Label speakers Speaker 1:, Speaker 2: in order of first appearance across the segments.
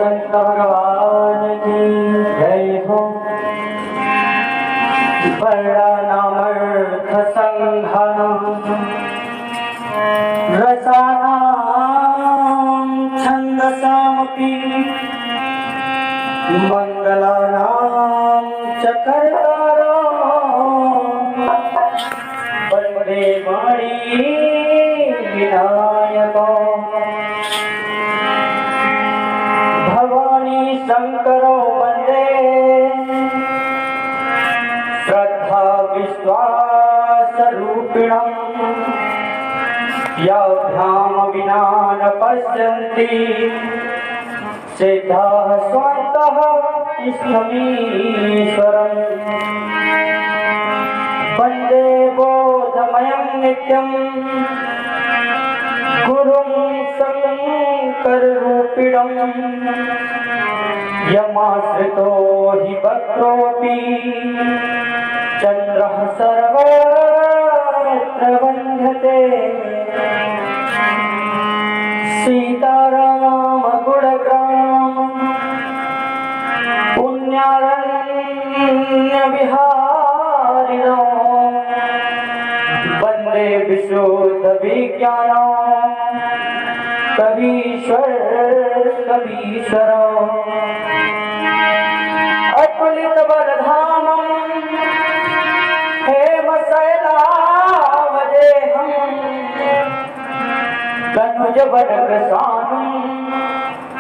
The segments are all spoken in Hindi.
Speaker 1: संत भगवान की जय हो। वर्णानामर्थ संघानां रसानां छन्दसामपि मंगलानां च कर्तारो वन्दे वाणी विनायको भवानी शंकरो वन्दे श्रद्धा विश्वासरूपिणं याभ्याम विना न पश्यन्ति सिद्धाः स्वन्तः इष्टमीश्वरम् वन्दे बोधमयं नित्यं गुरुं शङ्कररूपिणं यमाश्रितो हि वक्रोऽपि चन्द्रः सर्वत्र वन्द्यते सीताराम गुणग्राम पुण्यारण्यविहारिणो वन्दे विशुद्धविज्ञानो कवीश्वरो अतुलितबलधामं हेमशैलावदेहं तनुजवरप्रसानं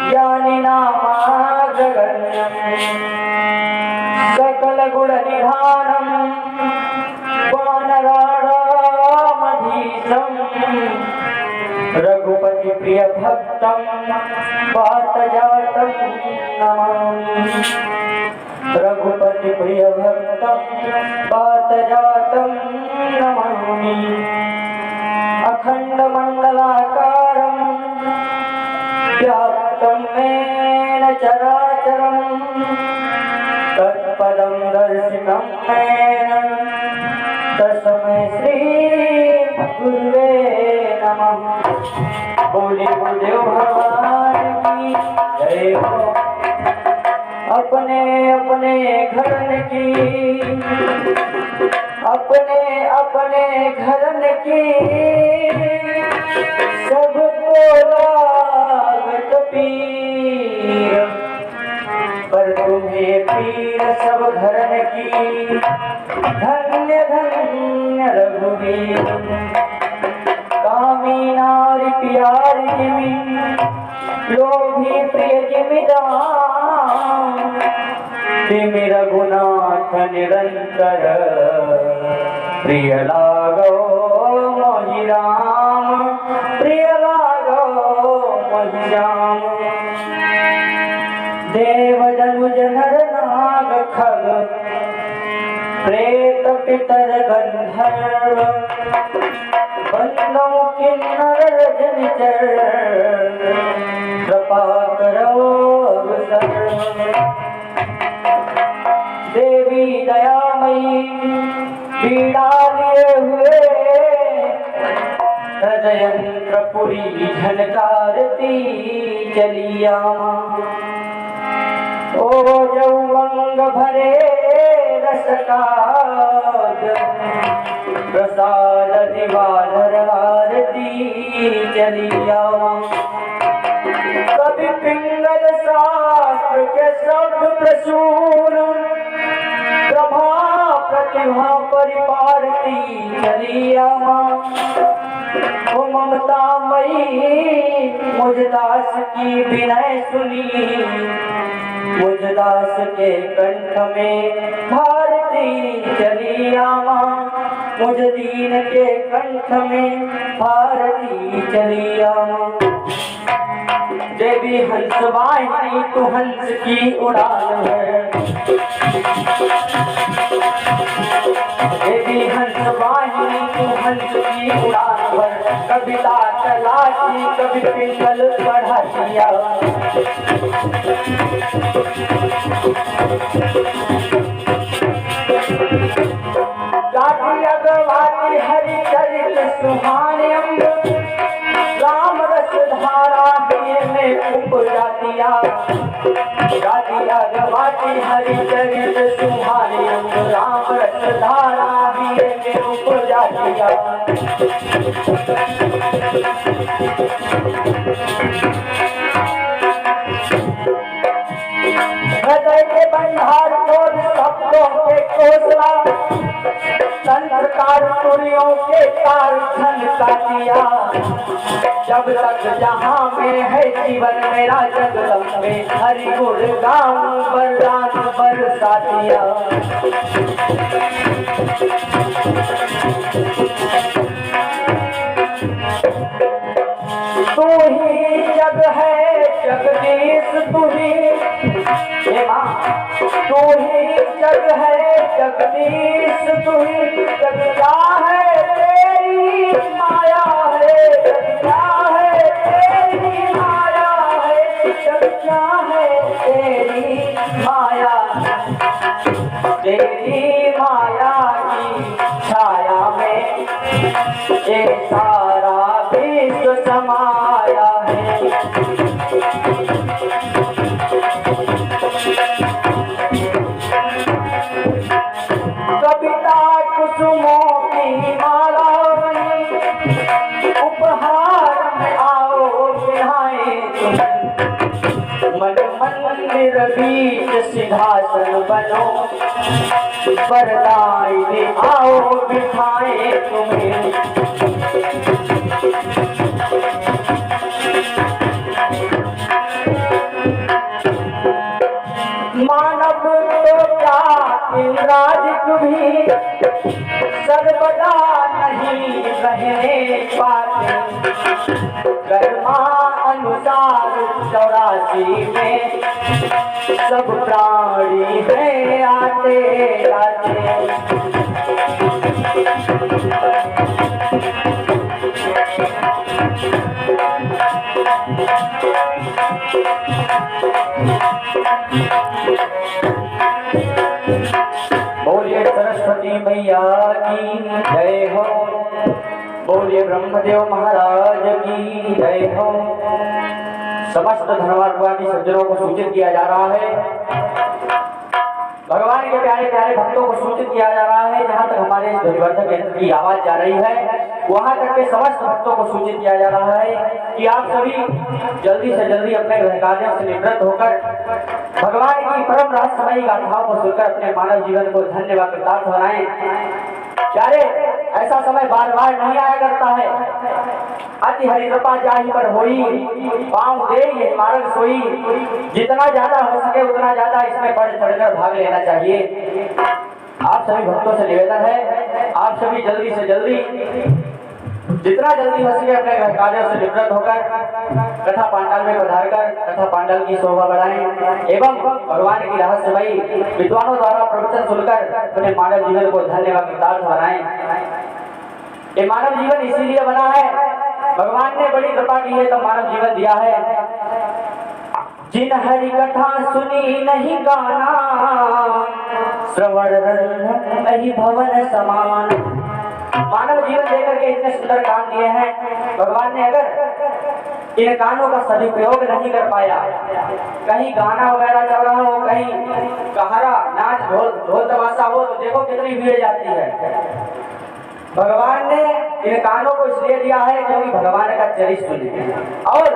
Speaker 1: ज्ञानिनामाग्रगण्यं सकलगुणनिधानं वानराणामधीशं रघुपतिप्रियभक्तं वातजातं नमामि। रघुपतिप्रियभक्तं वातजातं नमामि। अखण्डमण्डलाकारं व्याप्तं येन चराचरं तत्पदं दर्शितं येन तस्मै श्रीगुरुवे नमः। बोले गुरुदेव भगवान की जय हो। अपने अपने घरन की घरन की सबको लागत पीर, पर तुम्हें पीर सब घरन की धन्य धन्य रघुवीर। कामी नारी प्यारी जिमि लोभी प्रिय जिमि दाम, तिमि रघुनाथ निरंतर प्रिय लागो मोहि राम, प्रिय लागो मोहि राम। देव जनुज नर नाग खग प्रेत पितर गंधर्व बंदों किन्नर रजनिचर कृपा करो अवसर। देवी दयामयी पीड़ा लिए हुए हृदयंत्रपुरी झनकारती चलिया। ओ यौवंग भरे रसकाज प्रसाद दिवाधर आरती चलिया। कभी पिंगल शास्त्र के शब्द प्रसून प्रभा प्रतिभा परिपारती चलिया। ओ ममतामयी मुझ दास की विनय सुनी, मुझ दास के कंठ में भारती चलिया। मुझ दीन के कंठ में भारती चलिया। देवी हंस वाहिनी तू हंस की उड़ान है, देवी हंस वाहिनी तू हंस की उड़ान पर कविता चलाती कभी पिंगल बढ़ातिया। गाती अगवाती हरि चरित सुहाने राम रस धारा में उपजा गातिया गातिया गवाती हरिचरित सुहानी अंग राम रस धारा वीर के रूप जातिया। हृदय के बंधार खोल शब्दों के कोसला तंत्रकार तुरियों के तार झनकातिया। जब तक जहाँ में है जीवन मेरा जगदम में हरि गुण गाऊं वरदान बरसातिया। तू ही जग है जगदीश तू ही तू ही जग है जगदीश तू ही जग क्या है तेरी माया है जग क्या है तेरी माया है जग क्या है तेरी माया। तेरी माया की छाया में ये सारा विश्व समाया है। कविता कुसुमों की माला उपहार में आओ बिहाए मन मंदिर बीच सिंहासन बनो वरदायिनी आओ बिठाए तुम्हें। मानव तो क्या इंद्राजित भी सर्वदा नहीं रहने पाते। कर्मा अनुसार 84 में सब प्राणी हैं आते जाते। बोलिए सरस्वती मैया की जय हो। बोलिए ब्रह्मदेव महाराज की जय हो। समस्त धर्मात्मादी सज्जनों को सूचित किया जा रहा है, भगवान के प्यारे प्यारे भक्तों को सूचित किया जा रहा है, जहाँ तक हमारे ध्वनिवर्धक यंत्र की आवाज जा रही है वहां तक के समस्त भक्तों को सूचित किया जा रहा है कि आप सभी जल्दी से जल्दी अपने गृह कार्यों से निवृत्त होकर भगवान की परम रहस्यमयी गाथाओं को सुनकर अपने मानव जीवन को धन्य व कृतार्थ बनाएं। प्यारे, ऐसा समय बार बार नहीं आया करता है। अति हरि कृपा जाहि पर होई पाँव दे ये मार्ग सोई। जितना ज्यादा हो सके उतना ज्यादा इसमें बढ़ चढ़कर भाग लेना चाहिए। आप सभी भक्तों से निवेदन है, आप सभी जल्दी से जल्दी जितना जल्दी हो सके अपने कार्यों से निवृत्त होकर कथा पांडाल में पधारकर कथा पांडाल की शोभा बढ़ाएं एवं भगवान की रहस्यमयी विद्वानों द्वारा प्रवचन सुनकर अपने मानव जीवन को धन्य व कृतार्थ बनाएं। ये मानव जीवन इसीलिए बना है, भगवान ने बड़ी कृपा की है तो मानव जीवन दिया है। जिन हरि कथा सुनी नहीं गाना श्रवण रंग अहि भवन समान। मानव जीवन देकर के इतने सुंदर काम दिए हैं, भगवान ने अगर इन कानों का सदुपयोग नहीं कर पाया, कहीं गाना वगैरह चल रहा हो, कहीं कहारा नाच ढोल तमाशा हो तो देखो कितनी भीड़ जाती है। भगवान ने इन कानों को इसलिए दिया है क्योंकि भगवान का चरित्र सुने और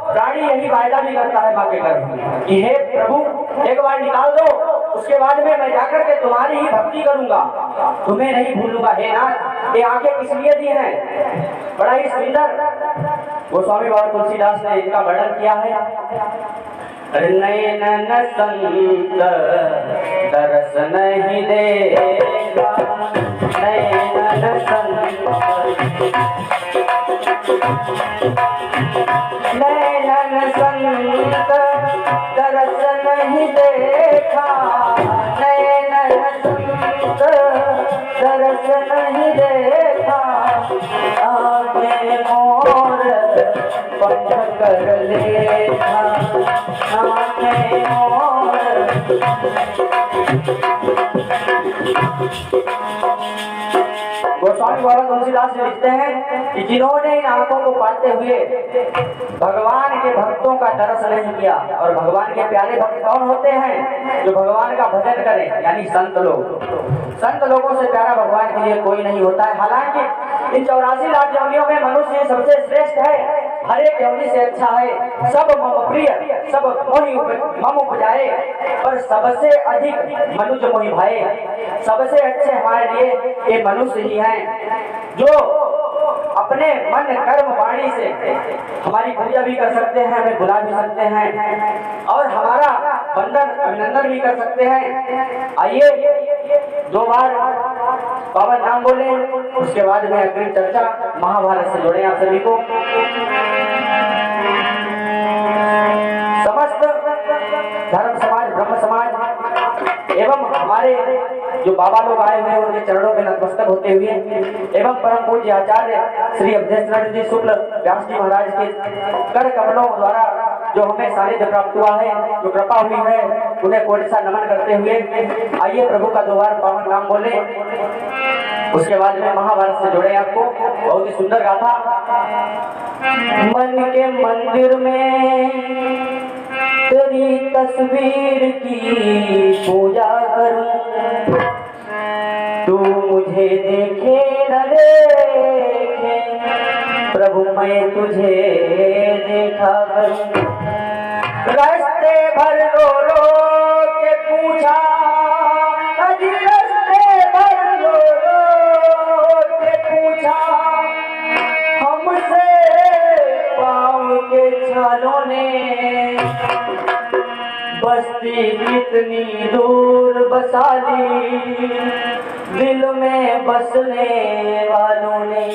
Speaker 1: प्राणी यही वायदा भी करता है माँ के गर्भ कि हे प्रभु एक बार निकाल दो, उसके बाद में मैं जाकर के तुम्हारी ही भक्ति करूंगा, तुम्हें नहीं भूलूंगा। हे नाथ, ये आंखें किस लिए दी हैं? बड़ा ही सुंदर गोस्वामी बाबा तुलसीदास ने इनका वर्णन किया है। नयन संत दरस नहीं देगा, नयन संत नैनन संत दरस नहीं देखा, नैनन संत दरस नहीं देखा। आगे मोर पंख कर लेखा, आगे मोर। स्वामी बाबा तुलसीदास जी लिखते हैं कि जिन्होंने इन आंखों को पाते हुए भगवान के भक्तों का तरस नहीं किया, और भगवान के प्यारे भक्त कौन होते हैं? जो भगवान का भजन करें, यानी संत लोग। संत लोगों से प्यारा भगवान के लिए कोई नहीं होता है। हालांकि इन 84 लाख योनियों में मनुष्य सबसे श्रेष्ठ है, हर एक योनि से अच्छा है। सब मम प्रिय सब मोहि मम उपजाए, पर सबसे अधिक मनुष्य मोहि भाए। सबसे अच्छे हमारे लिए ये मनुष्य ही हैं, जो अपने मन कर्म वाणी से हमारी पूजा भी कर सकते हैं, हमें बुला भी सकते हैं, और हमारा वंदन अभिनंदन भी कर सकते हैं। आइए 2 बार पावन नाम बोले, उसके बाद में अग्रिम चर्चा महाभारत से जोड़े आप सभी को। समस्त धर्म समाज, ब्रह्म समाज एवं हमारे जो बाबा लोग आए हुए हैं, उनके चरणों में नतमस्तक होते हुए एवं परम पूज्य आचार्य श्री अवधेश जी शुक्ल व्यास जी महाराज के कर कमलों द्वारा जो हमें सानिध्य प्राप्त हुआ है, जो कृपा हुई है, उन्हें कोटि सा नमन करते हुए आइए प्रभु का 2 बार पावन नाम बोले, उसके बाद में महाभारत से जोड़े आपको। बहुत ही सुंदर गाथा। मन के मंदिर में तेरी तस्वीर की पूजा करूं, तू मुझे देखे न देखे, प्रभु मैं तुझे देखा करूं। रास्ते भर रो रो के पूछा, अजी रास्ते भर रो रो के पूछा, हमसे पाँव के छालों ने बस्ती कितनी दूर बसा ली, दिल में बसने वालों ने।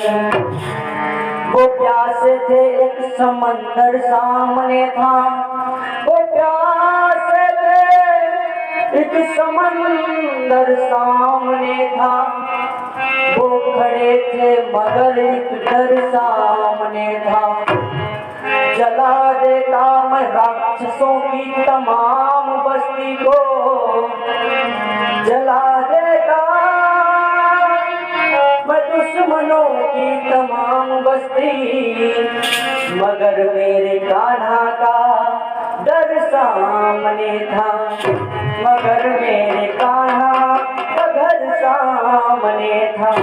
Speaker 1: वो प्यासे थे एक समंदर सामने था, वो प्यासे थे एक समंदर सामने था, वो खड़े थे मगर एक डर सामने था। जला देता मैं राक्षसों की तमाम बस्ती को, जला देता मैं दुश्मनों की तमाम बस्ती, मगर मेरे कान्हा का डर सामने था, मगर मेरे कान्हा का घर सामने था।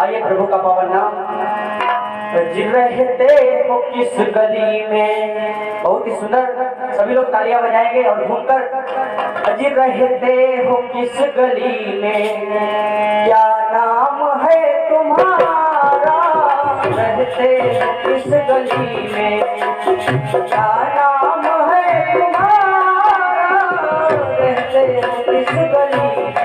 Speaker 1: आइए प्रभु का पावन नाम। रहते हो किस गली में, बहुत ही सुंदर, सभी लोग तालियां बजाएंगे और घूमकर। अजी रहते हो किस गली में, क्या नाम है तुम्हारा? रहते हो किस गली में, क्या नाम है तुम्हारा? रहते हो किस गली में।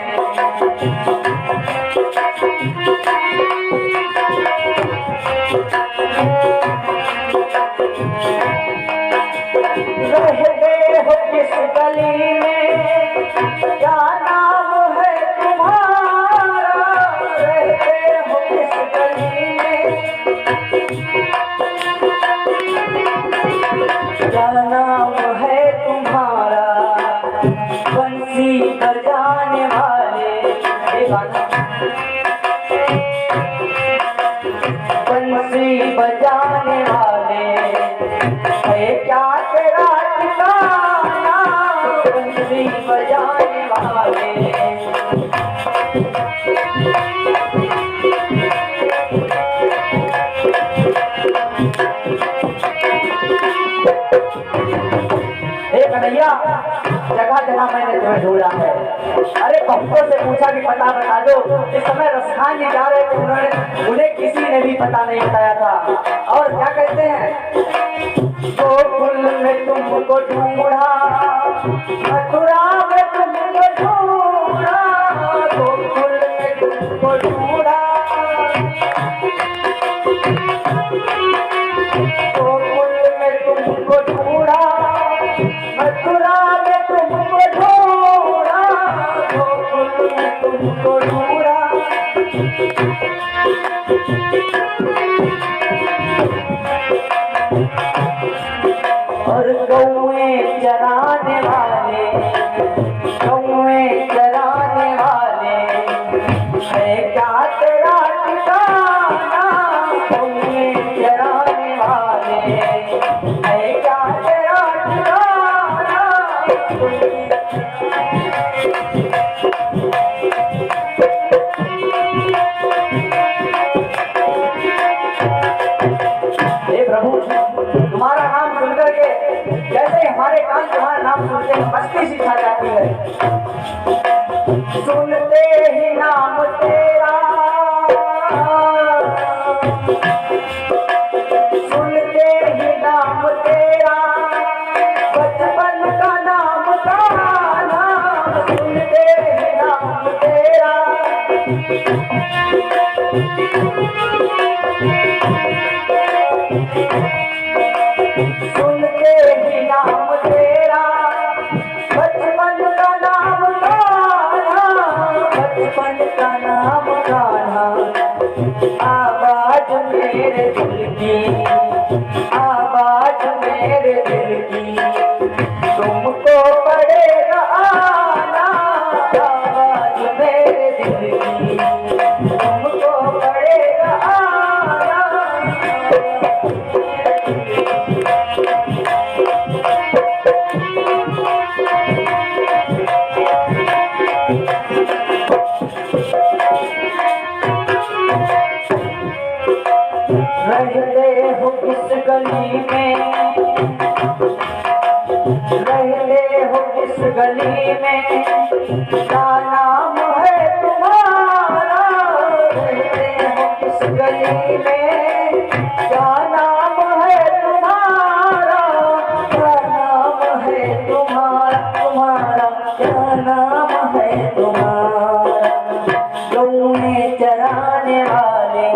Speaker 1: रहते हो किस गली में, क्या नाम है तुम्हारा? रहते हो किस गली में, क्या नाम है तुम्हारा? बंसी बजाने वाले, बंसी बजाने वाले, है क्या तेरा ठिकाना? बंसी बजाने वाले। हे कन्हैया, जगह जगह मैंने तुम्हें ढूंढा है। अरे भक्तों से पूछा कि पता बता दो। इस समय रसखान जी जा रहे थे, उन्हें किसी ने भी पता नहीं बताया था। और क्या कहते हैं? गोकुल में तुमको ढूंढा, मथुरा में तुमको ढूंढा, गोकुल में तुमको ढूंढा, गोकुल में तुमको ढूंढा, मथुरा में तुमको ढूंढा, गोकुल में तुमको ढूंढा। और गौएं चराने वाले, गौएं चराने वाले, है क्या तेरा ठिकाना? हमारे कान तुम्हारा नाम सुनते ही मस्ती सी छा जाती है। सुनते ही नाम तेरा, सुनते ही नाम तेरा, बचपन का नाम गाना, सुनते ही नाम तेरा। सुनते ही नाम तेरा, बचपन का नाम गाना, बचपन का नाम गाना। आवाज मेरे दिल की, आवाज मेरे दिल की, तुमको पड़ेगा आना। आवाज मेरे दिल की, तुमको पड़ेगा आना। रहते हो किस गली में, रहते हो किस गली में, क्या नाम है तुम्हारा। रहते हो किस गली में, क्या नाम है तुम्हारा, क्या नाम है तुम्हारा, तुम्हारा क्या नाम है तुम्हारा। गऊ में चराने वाले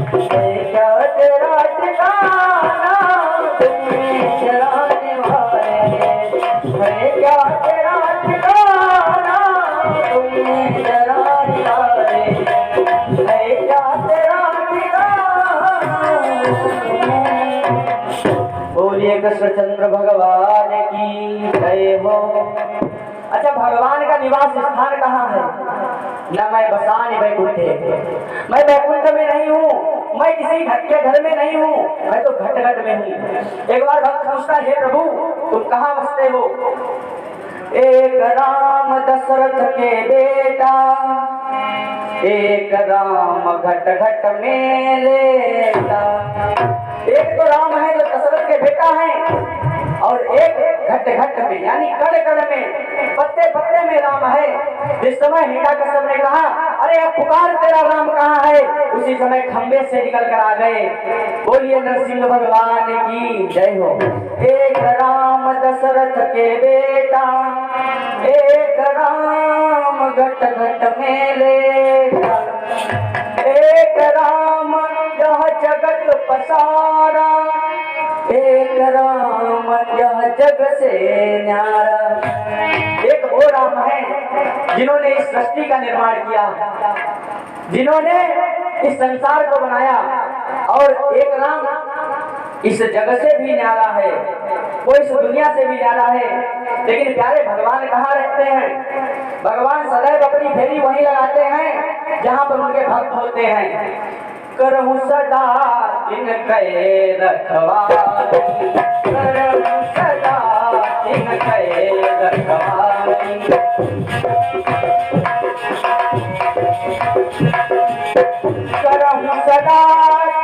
Speaker 1: क्या तेरा ठिकाना, तुम्हें चराने वाले है क्या तेरा ठिकाना, तुम्हें चराने वाले है क्या तेरा ठिकाना। बोलिए कृष्णचंद्र भगवान की जय हो। अच्छा, भगवान का निवास स्थान कहाँ है? न मैं बसाने बैकुंठे, मैं बैकुंठ में नहीं हूँ, मैं किसी घट के घर में नहीं हूँ, मैं तो घट घट में हूँ। एक बार भक्त पूछता है, हे प्रभु तुम कहाँ बसते हो? एक राम दशरथ के बेटा, एक राम घट घट में लेता। एक तो राम है जो दशरथ के बेटा है, और एक घट घट में यानी कड़ कड़ में, पत्ते पत्ते में राम है। जिस समय हिरण्याकश्यप ने कहा अरे अब पुकार तेरा राम कहाँ है, उसी समय खंबे से निकल कर आ गए। बोलिए नरसिंह भगवान की जय हो। एक राम दशरथ के बेटा, एक राम घट घट में लेता। एक राम यह जगत पसारा, एक राम यह जग से न्यारा। एक वो राम है जिन्होंने इस सृष्टि का निर्माण किया, जिन्होंने इस संसार को बनाया, और एक राम इस जग से भी न्यारा है, वो इस दुनिया से भी न्यारा है। लेकिन प्यारे भगवान कहाँ रहते हैं? भगवान सदैव अपनी फेरी वहीं लगाते हैं जहाँ पर उनके भक्त होते हैं। करहूं सदा इनके रखवाली, करहूं सदा इनके रखवाली। करहूं सदा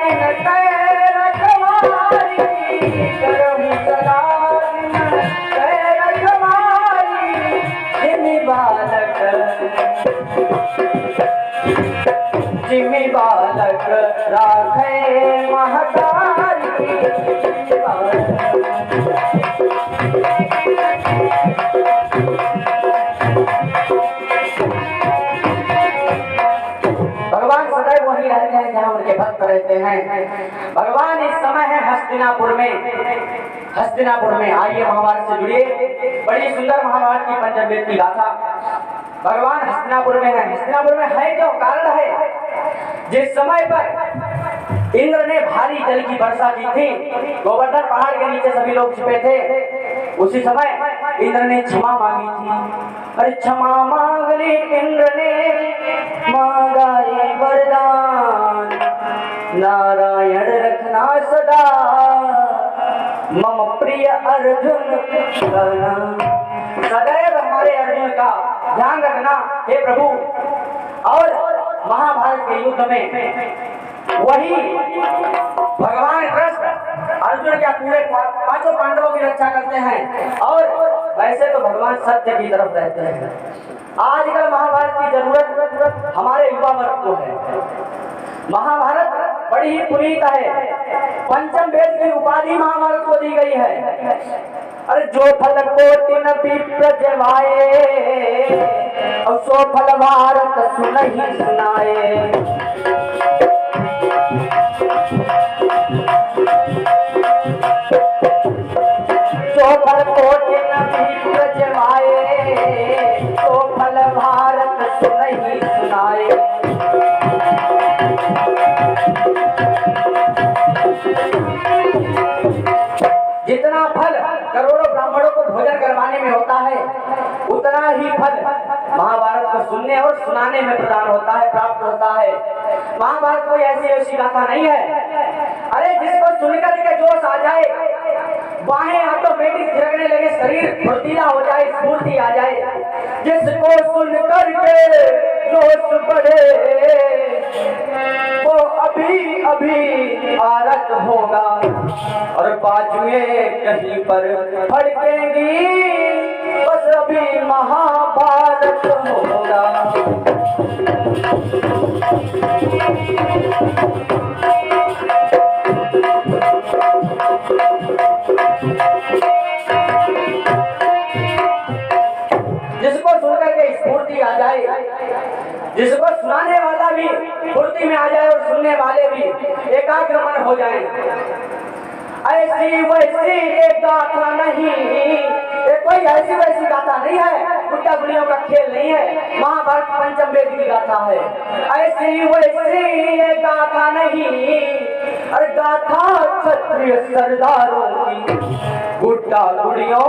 Speaker 1: इनके रखवाली, करहूं सदा इनके रखवाली। जिमि बालक, जिमि बालक राखे महतारी। भगवान सदैव वहीं रहते हैं जहाँ उनके भक्त रहते हैं। भगवान इस समय है हस्तिनापुर में, हस्तिनापुर में। आइए महाभारत से जुड़िए, बड़ी सुंदर महाभारत की पंचमवेद की गाथा। भगवान हस्तिनापुर में है। हस्तिनापुर में है क्यों? कारण है, जिस समय पर इंद्र ने भारी जल की वर्षा की थी, गोवर्धन पहाड़ के नीचे सभी लोग छिपे थे, उसी समय इंद्र ने क्षमा मांगी थी। अरे क्षमा मांग ली इंद्र ने, मांगा ये वरदान, नारायण रखना सदा मम प्रिय अर्जुन कहना। सदैव हमारे अर्जुन का ध्यान रखना हे प्रभु। और महाभारत के युद्ध में वही भगवान कृष्ण अर्जुन क्या पूरे पांचों पांडवों की रक्षा करते हैं और वैसे तो भगवान सत्य की तरफ रहते हैं। आजकल महाभारत की जरूरत हमारे युवा वर्ग को है। महाभारत बड़ी ही पुनीत है, पंचम वेद की उपाधि महाभारत को दी गई है। अरे जो फल कोटि न विप्र जमाए और सो फल भारत सुनहि सुनाए। जो फल कोटि न विप्र जमाए सो फल भारत सुनहि सुनाए। जितना फल करोड़ों ब्राह्मणों को भोजन करवाने में होता है उतना ही फल महाभारत को सुनने और सुनाने में प्रदान होता है, प्राप्त होता है। महाभारत कोई ऐसी गाथा नहीं है। अरे जिसको सुनकर के जोश आ जाए, बाहें ऑटोमेटिक थिरकने लगे, शरीर फुर्तीला हो जाए, स्फूर्ति आ जाए, जिसको सुनकर के जोश बढ़े वो अभी अभी आरत होगा और बाजुएं कहीं पर फड़केंगी, बस अभी महाभारत होगा। जिसको सुनकर के स्फूर्ति आ जाए, जिसको सुनाने वाला भी फुर्ती में आ जाए और सुनने वाले भी एकाग्र मन हो जाए। ऐसी वैसी एक गाथा नहीं, ये कोई ऐसी वैसी गाथा नहीं है, गुड्डा गुड़ियों का खेल नहीं है। महाभारत पंचम वेद की गाथा है। ऐसी वैसी एक गाथा नहीं, अरे गाथा क्षत्रिय सरदारों की, गुड्डा गुड़ियों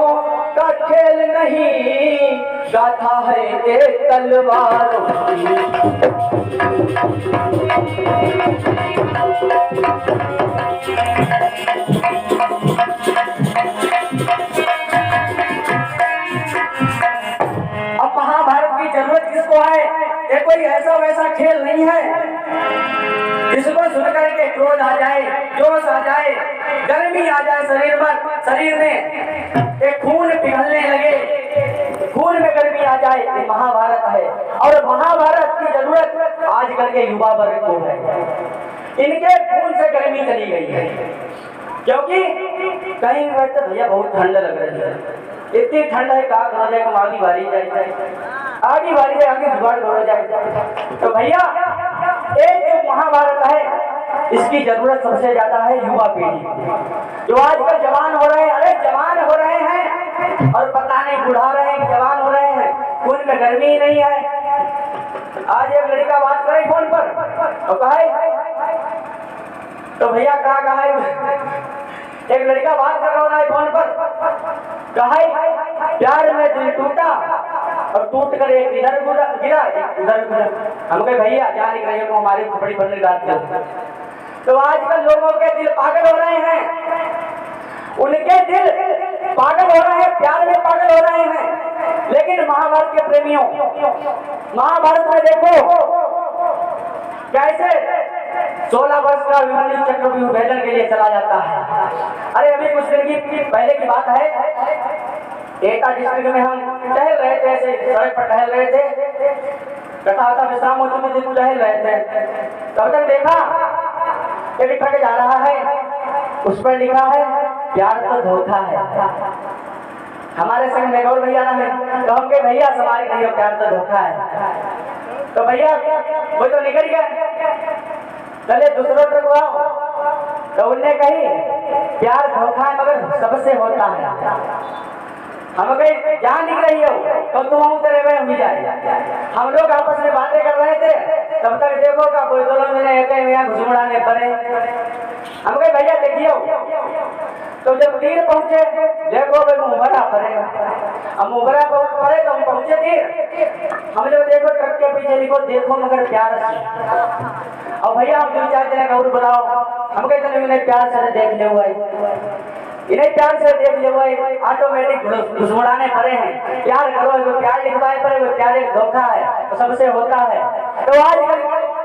Speaker 1: का खेल नहीं, गाथा है एक तलवारों की। अब महाभारत की जरूरत किसको है? ये कोई ऐसा वैसा खेल नहीं है जिसको सुनकर के क्रोध आ जाए, जोश आ जाए, गर्मी आ जाए शरीर में एक खून पिघलने लगे, खून में गर्मी आ जाए। ये महाभारत है और महाभारत की जरूरत आजकल के युवा वर्ग को है। इनके खून से गर्मी चली गई है, क्योंकि कहीं बैठते भैया बहुत ठंड लग रही है, इतनी ठंड है का हो जाए, आगे बारी जाए, आगे बारी जाए, आगे जुगाड़ हो जाए। तो भैया एक जो महाभारत है इसकी जरूरत सबसे ज्यादा है युवा पीढ़ी, जो आजकल जवान हो रहे हैं। अरे जवान हो रहे हैं और पता नहीं बुढ़ा रहे हैं, जवान हो रहे हैं, खून में गर्मी ही नहीं है। आज एक लड़का बात करे फोन पर और कहे तो भैया कहा एक लड़का बात कर रहा है फोन पर, कहे प्यार में दिल टूटा और टूट कर एक इधर गिरा एक उधर गिरा। हम कहे भैया क्या लिख रहे हो, हमारी कपड़ी बनने बात। तो आजकल लोगों के दिल पागल हो रहे हैं, उनके दिल पागल हो रहे हैं, प्यार में पागल हो रहे हैं। लेकिन महाभारत के प्रेमियों, महाभारत में देखो कैसे 16 वर्ष का अभिमन्यु चक्रव्यूह भेदन के लिए चला जाता है। अरे अभी कुछ दिन की पहले की बात है, एटा डिस्ट्रिक्ट में हम टहल रहे थे, ऐसे सड़क पर टहल रहे थे, कथा विश्राम हो चुके थे, टहल रहे थे, तब तक देखा एक ट्रक जा रहा है, उस पर लिखा है प्यार तो धोखा है। हमारे संग में गौर भैया है, तो हम कहे भैया सवारी नहीं हो, प्यार तो धोखा है। तो भैया वो तो निकल गया, चले दूसरों ट्रक आओ, तो उनने कही प्यार धोखा है मगर सबसे होता है। हम कहीं जान निकल रही हो तो तुम उतरे हुए हम जाए। हम लोग आपस में बातें कर रहे थे, तब तक देखो का कोई दोनों में यहाँ घुसमुड़ाने पड़े। हम कहे भैया देखियो, तो जब तीर पहुंचे देखो भाई मुहरा पड़े, अब मुहरा पड़े तो हम पहुंचे तीर, हम लोग देखो ट्रक के पीछे लिखो देखो मगर प्यार से। और भैया हम 2-4 दिन और बुलाओ, हम कहते इन्हें प्यार से देख ले हुआ, इन्हें प्यार से देख ले हुआ, ऑटोमेटिक घुसमुड़ाने पड़े हैं। प्यार करो, वो प्यार लिखवाए पड़े, वो प्यार एक धोखा है, तो सबसे होता है। तो आजकल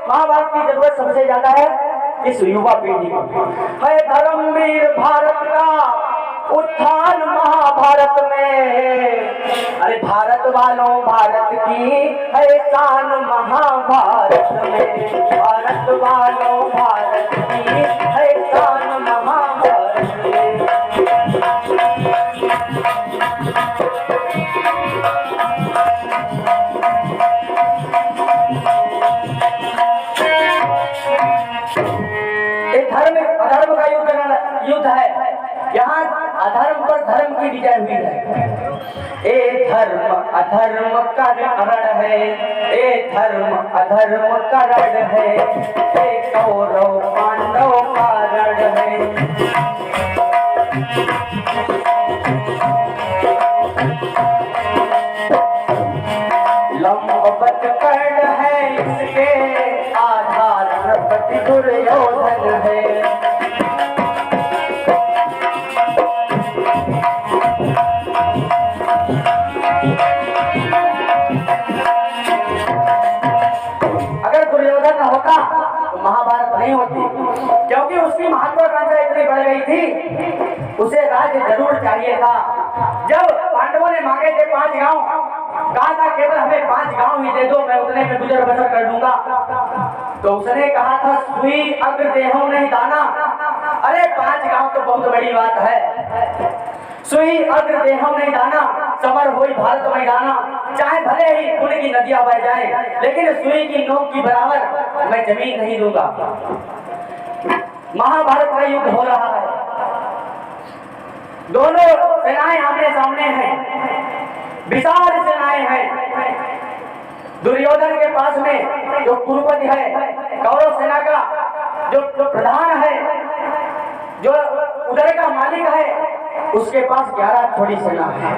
Speaker 1: महाभारत की जरूरत सबसे ज्यादा है इस युवा पीढ़ी को। है धर्मवीर भारत का उत्थान महाभारत में, अरे भारत वालों भारत की है शान महाभारत में, भारत वालों भारत की है शान महाभारत में। धर्म अधर्म का युद्ध है, यहाँ अधर्म पर धर्म की विजय हुई है। ए धर्म अधर्म का रण है, ए धर्म अधर्म का रण है, ए कौरव पांडव का रण है। लंबवत कर्ण है इसके आधार नृपति दुर्योधन है। अगर दुर्योधन न होता तो महाभारत नहीं होती, क्योंकि उसकी महत्वाकांक्षा इतनी बढ़ गई थी, उसे राज्य जरूर चाहिए था। जब पांडवों ने मांगे थे 5 गांव, कहा था केवल हमें 5 गांव ही दे दो, मैं उतने में गुजर बसर कर दूंगा। तो उसने कहा था सुई अग्र देहो नहीं दाना। अरे 5 गांव तो बहुत बड़ी बात है, सुई अग्र देहो नहीं दाना, समर होई भारत मैदाना। चाहे भले ही खून की नदियां बह जाए, लेकिन सुई की नोक की बराबर मैं जमीन नहीं दूंगा। महाभारत का युद्ध हो रहा है, दोनों सेनाएं आमने सामने हैं, विशाल सेनाएं हैं। दुर्योधन के पास में जो कुरुपति है, कौरव सेना का जो प्रधान है, जो उदय का मालिक है, उसके पास 11 अछोड़ी सेना है,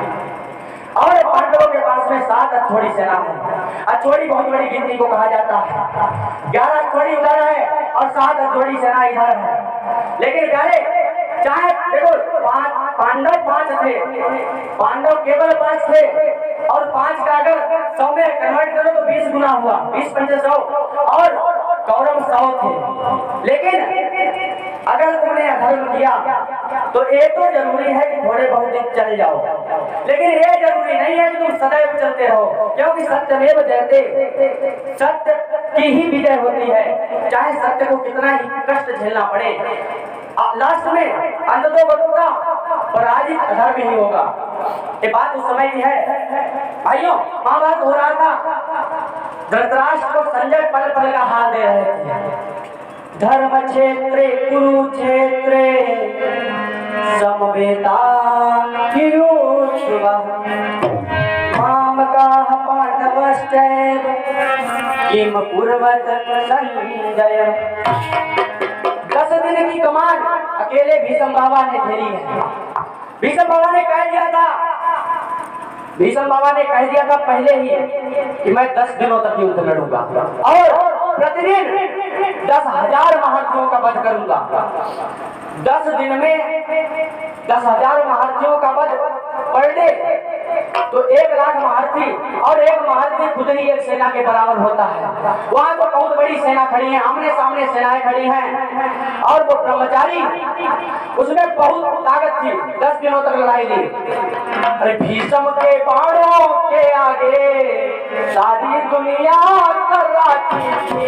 Speaker 1: और पांडवों के पास में 7 अछोड़ी सेना है। अछोड़ी बहुत बड़ी गिनती को कहा जाता है। 11 अछोड़ी उधर है और 7 अछोड़ी सेना इधर है। लेकिन प्यारे, चाहे देखो पांडव 5 थे, पांडव केवल 5 थे, और 5 का अगर 100 में कन्वर्ट करो तो 20 गुना हुआ, 20 पंचे 100, और कौरव 100 थे। लेकिन अगर तुमने अधर्म किया तो ये तो जरूरी है कि थोड़े बहुत दिन चल जाओ, लेकिन ये जरूरी नहीं है कि तुम सदैव चलते रहो, क्योंकि सत्यमेव जयते, सत्य की ही विजय होती है, चाहे सत्य को कितना ही कष्ट झेलना पड़े। लास्ट में अंततोगत्वा पराजित अधर्म ही होगा। ये बात उस समय की है। भाइयों, महाभारत हो रहा था, धृतराष्ट्र को संजय पल पल का हाल दे रहे थे। धर्म क्षेत्रे कुरुक्षेत्रे समवेता मामकाः पांडवश्चैव किम कुर्वत संजय। 10 दिन की कमान अकेले भीष्म बाबा ने झेली है। भीष्म बाबा ने कह दिया था, भीष्म बाबा ने कह दिया था पहले ही कि मैं 10 दिनों तक युद्ध लड़ूंगा और प्रतिदिन 10,000 महारथियों का वध करूंगा। 10 दिन में 10,000 महारथियों का वध पर डे तो 1 लाख महारथी, और 1 महारथी खुद ही एक सेना के बराबर होता है। वहां तो बहुत बड़ी सेना खड़ी है, आमने सामने सेनाएं खड़ी हैं, और वो ब्रह्मचारी उसमें बहुत ताकत थी। 10 दिनों तक लड़ाई ली। अरे भीष्म के बाणों के आगे सारी दुनिया कराती थी।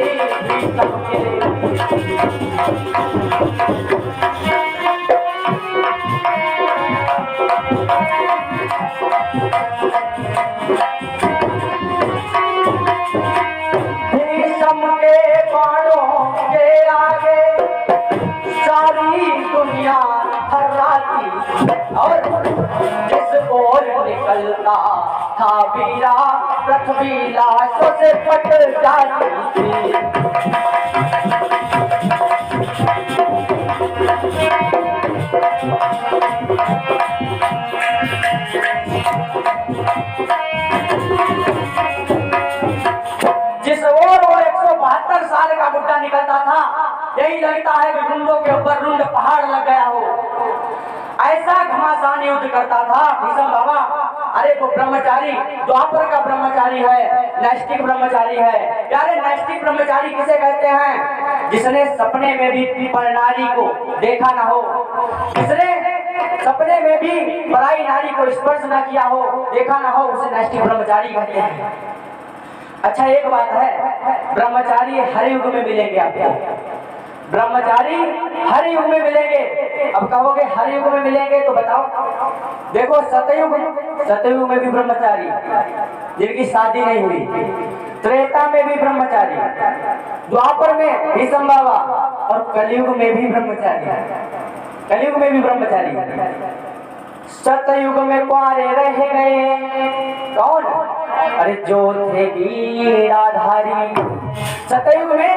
Speaker 1: भीष्म के बाणों के आगे सारी दुनिया थर्राती, और जिस ओर निकलता था वीरा पृथ्वी लाशों से पट जाती थी। जिस ओर 172 साल का बुड्ढा निकलता था, यही लगता है कि रुंडों के ऊपर रुंड पहाड़ लग गया हो। ऐसा घमासान युद्ध करता था भीष्म बाबा। अरे वो ब्रह्मचारी द्वापर का ब्रह्मचारी है, नैष्ठिक ब्रह्मचारी है। यारे नैष्ठिक ब्रह्मचारी किसे कहते हैं? जिसने सपने में भी पर नारी को देखा ना हो, जिसने सपने में भी पराई नारी को स्पर्श न किया हो, देखा ना हो, उसे नैष्ठिक ब्रह्मचारी कहते हैं। अच्छा एक बात है, ब्रह्मचारी हर युग में मिलेंगे आपको, ब्रह्मचारी हर युग में मिलेंगे। अब कहोगे हर युग में मिलेंगे तो बताओ, देखो सतयुग में भी ब्रह्मचारी जिनकी शादी नहीं हुई, त्रेता में भी ब्रह्मचारी, द्वापर में भीष्म बाबा, और कलयुग में भी ब्रह्मचारी, कलयुग में भी ब्रह्मचारी। सतयुग में कुंवारे रह गए कौन? अरे जो थे वीराधारी। सतयुग में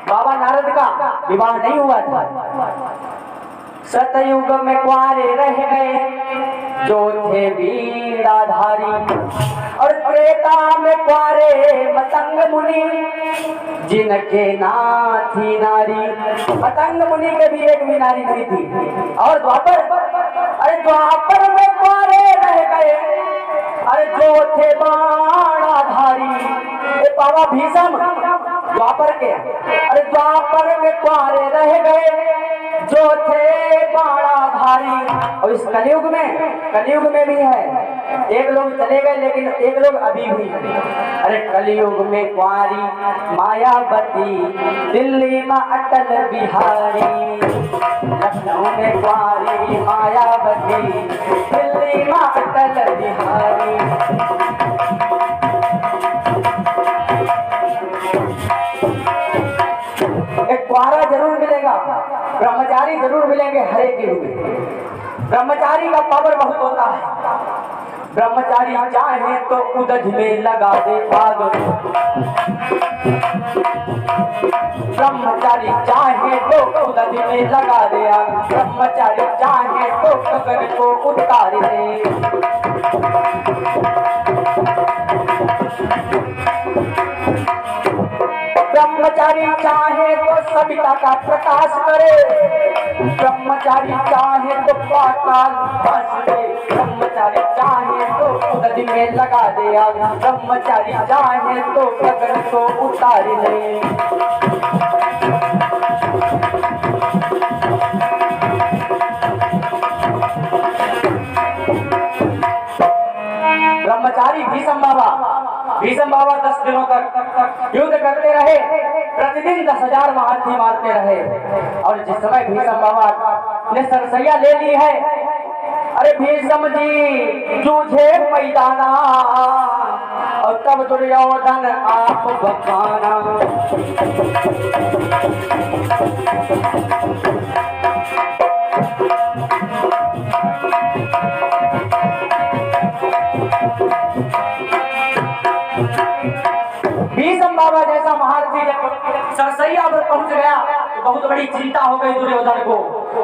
Speaker 1: बाबा नारद का विवाह नहीं हुआ था। सतयुग में कुंवारे रह गए जो थे वीराधारी, और त्रेता में कुंवारे मतंग मुनि जिनके ना थी नारी। मतंग मुनि के भी एक भी नारी नहीं थी। और द्वापर, अरे द्वापर में कुंवारे रह गए अरे जो थे बाणाधारी। बाबा भीष्म द्वापर के, अरे द्वापर में कुंवारे रह गए जो थे बाणाधारी। और इस कलयुग में भी है, एक लोग चले गए लेकिन एक लोग अभी भी है। अरे कलयुग में कुंवारी मायावती, दिल्ली में अटल बिहारी। लखनऊ में कुंवारी मायावती, दिल्ली में अटल बिहारी। एक कुंवारा जरूर मिलेगा, ब्रह्मचारी जरूर मिलेंगे हर एक युग में। ब्रह्मचारी का पावर बहुत होता है। ब्रह्मचारी चाहे तो उदज में लगा दे आग, ब्रह्मचारी चाहे तो उदज में लगा दे आग, ब्रह्मचारी चाहे तो गगन को उतार दे। ब्रह्मचारी चाहे तो सविता का प्रकाश करे, ब्रह्मचारी चाहे तो पाताल बस दे, ब्रह्मचारी चाहे तो उदज में लगा दे आग, ब्रह्मचारी चाहे तो गगन को उतार ले। ब्रह्मचारी भीष्म बाबा 10 दिनों तक युद्ध करते रहे, प्रतिदिन 10,000 महारथी मारते रहे। और जिस समय भीष्म बाबा ने सरसैया ले ली है, अरे भीष्म जी जूझे मैदाना, और तब दुर्योधन आप बखाना। भीष्म बाबा जैसा महारथी जब सरसैया पर पहुंच गया तो बहुत बड़ी चिंता हो गई दुर्योधन को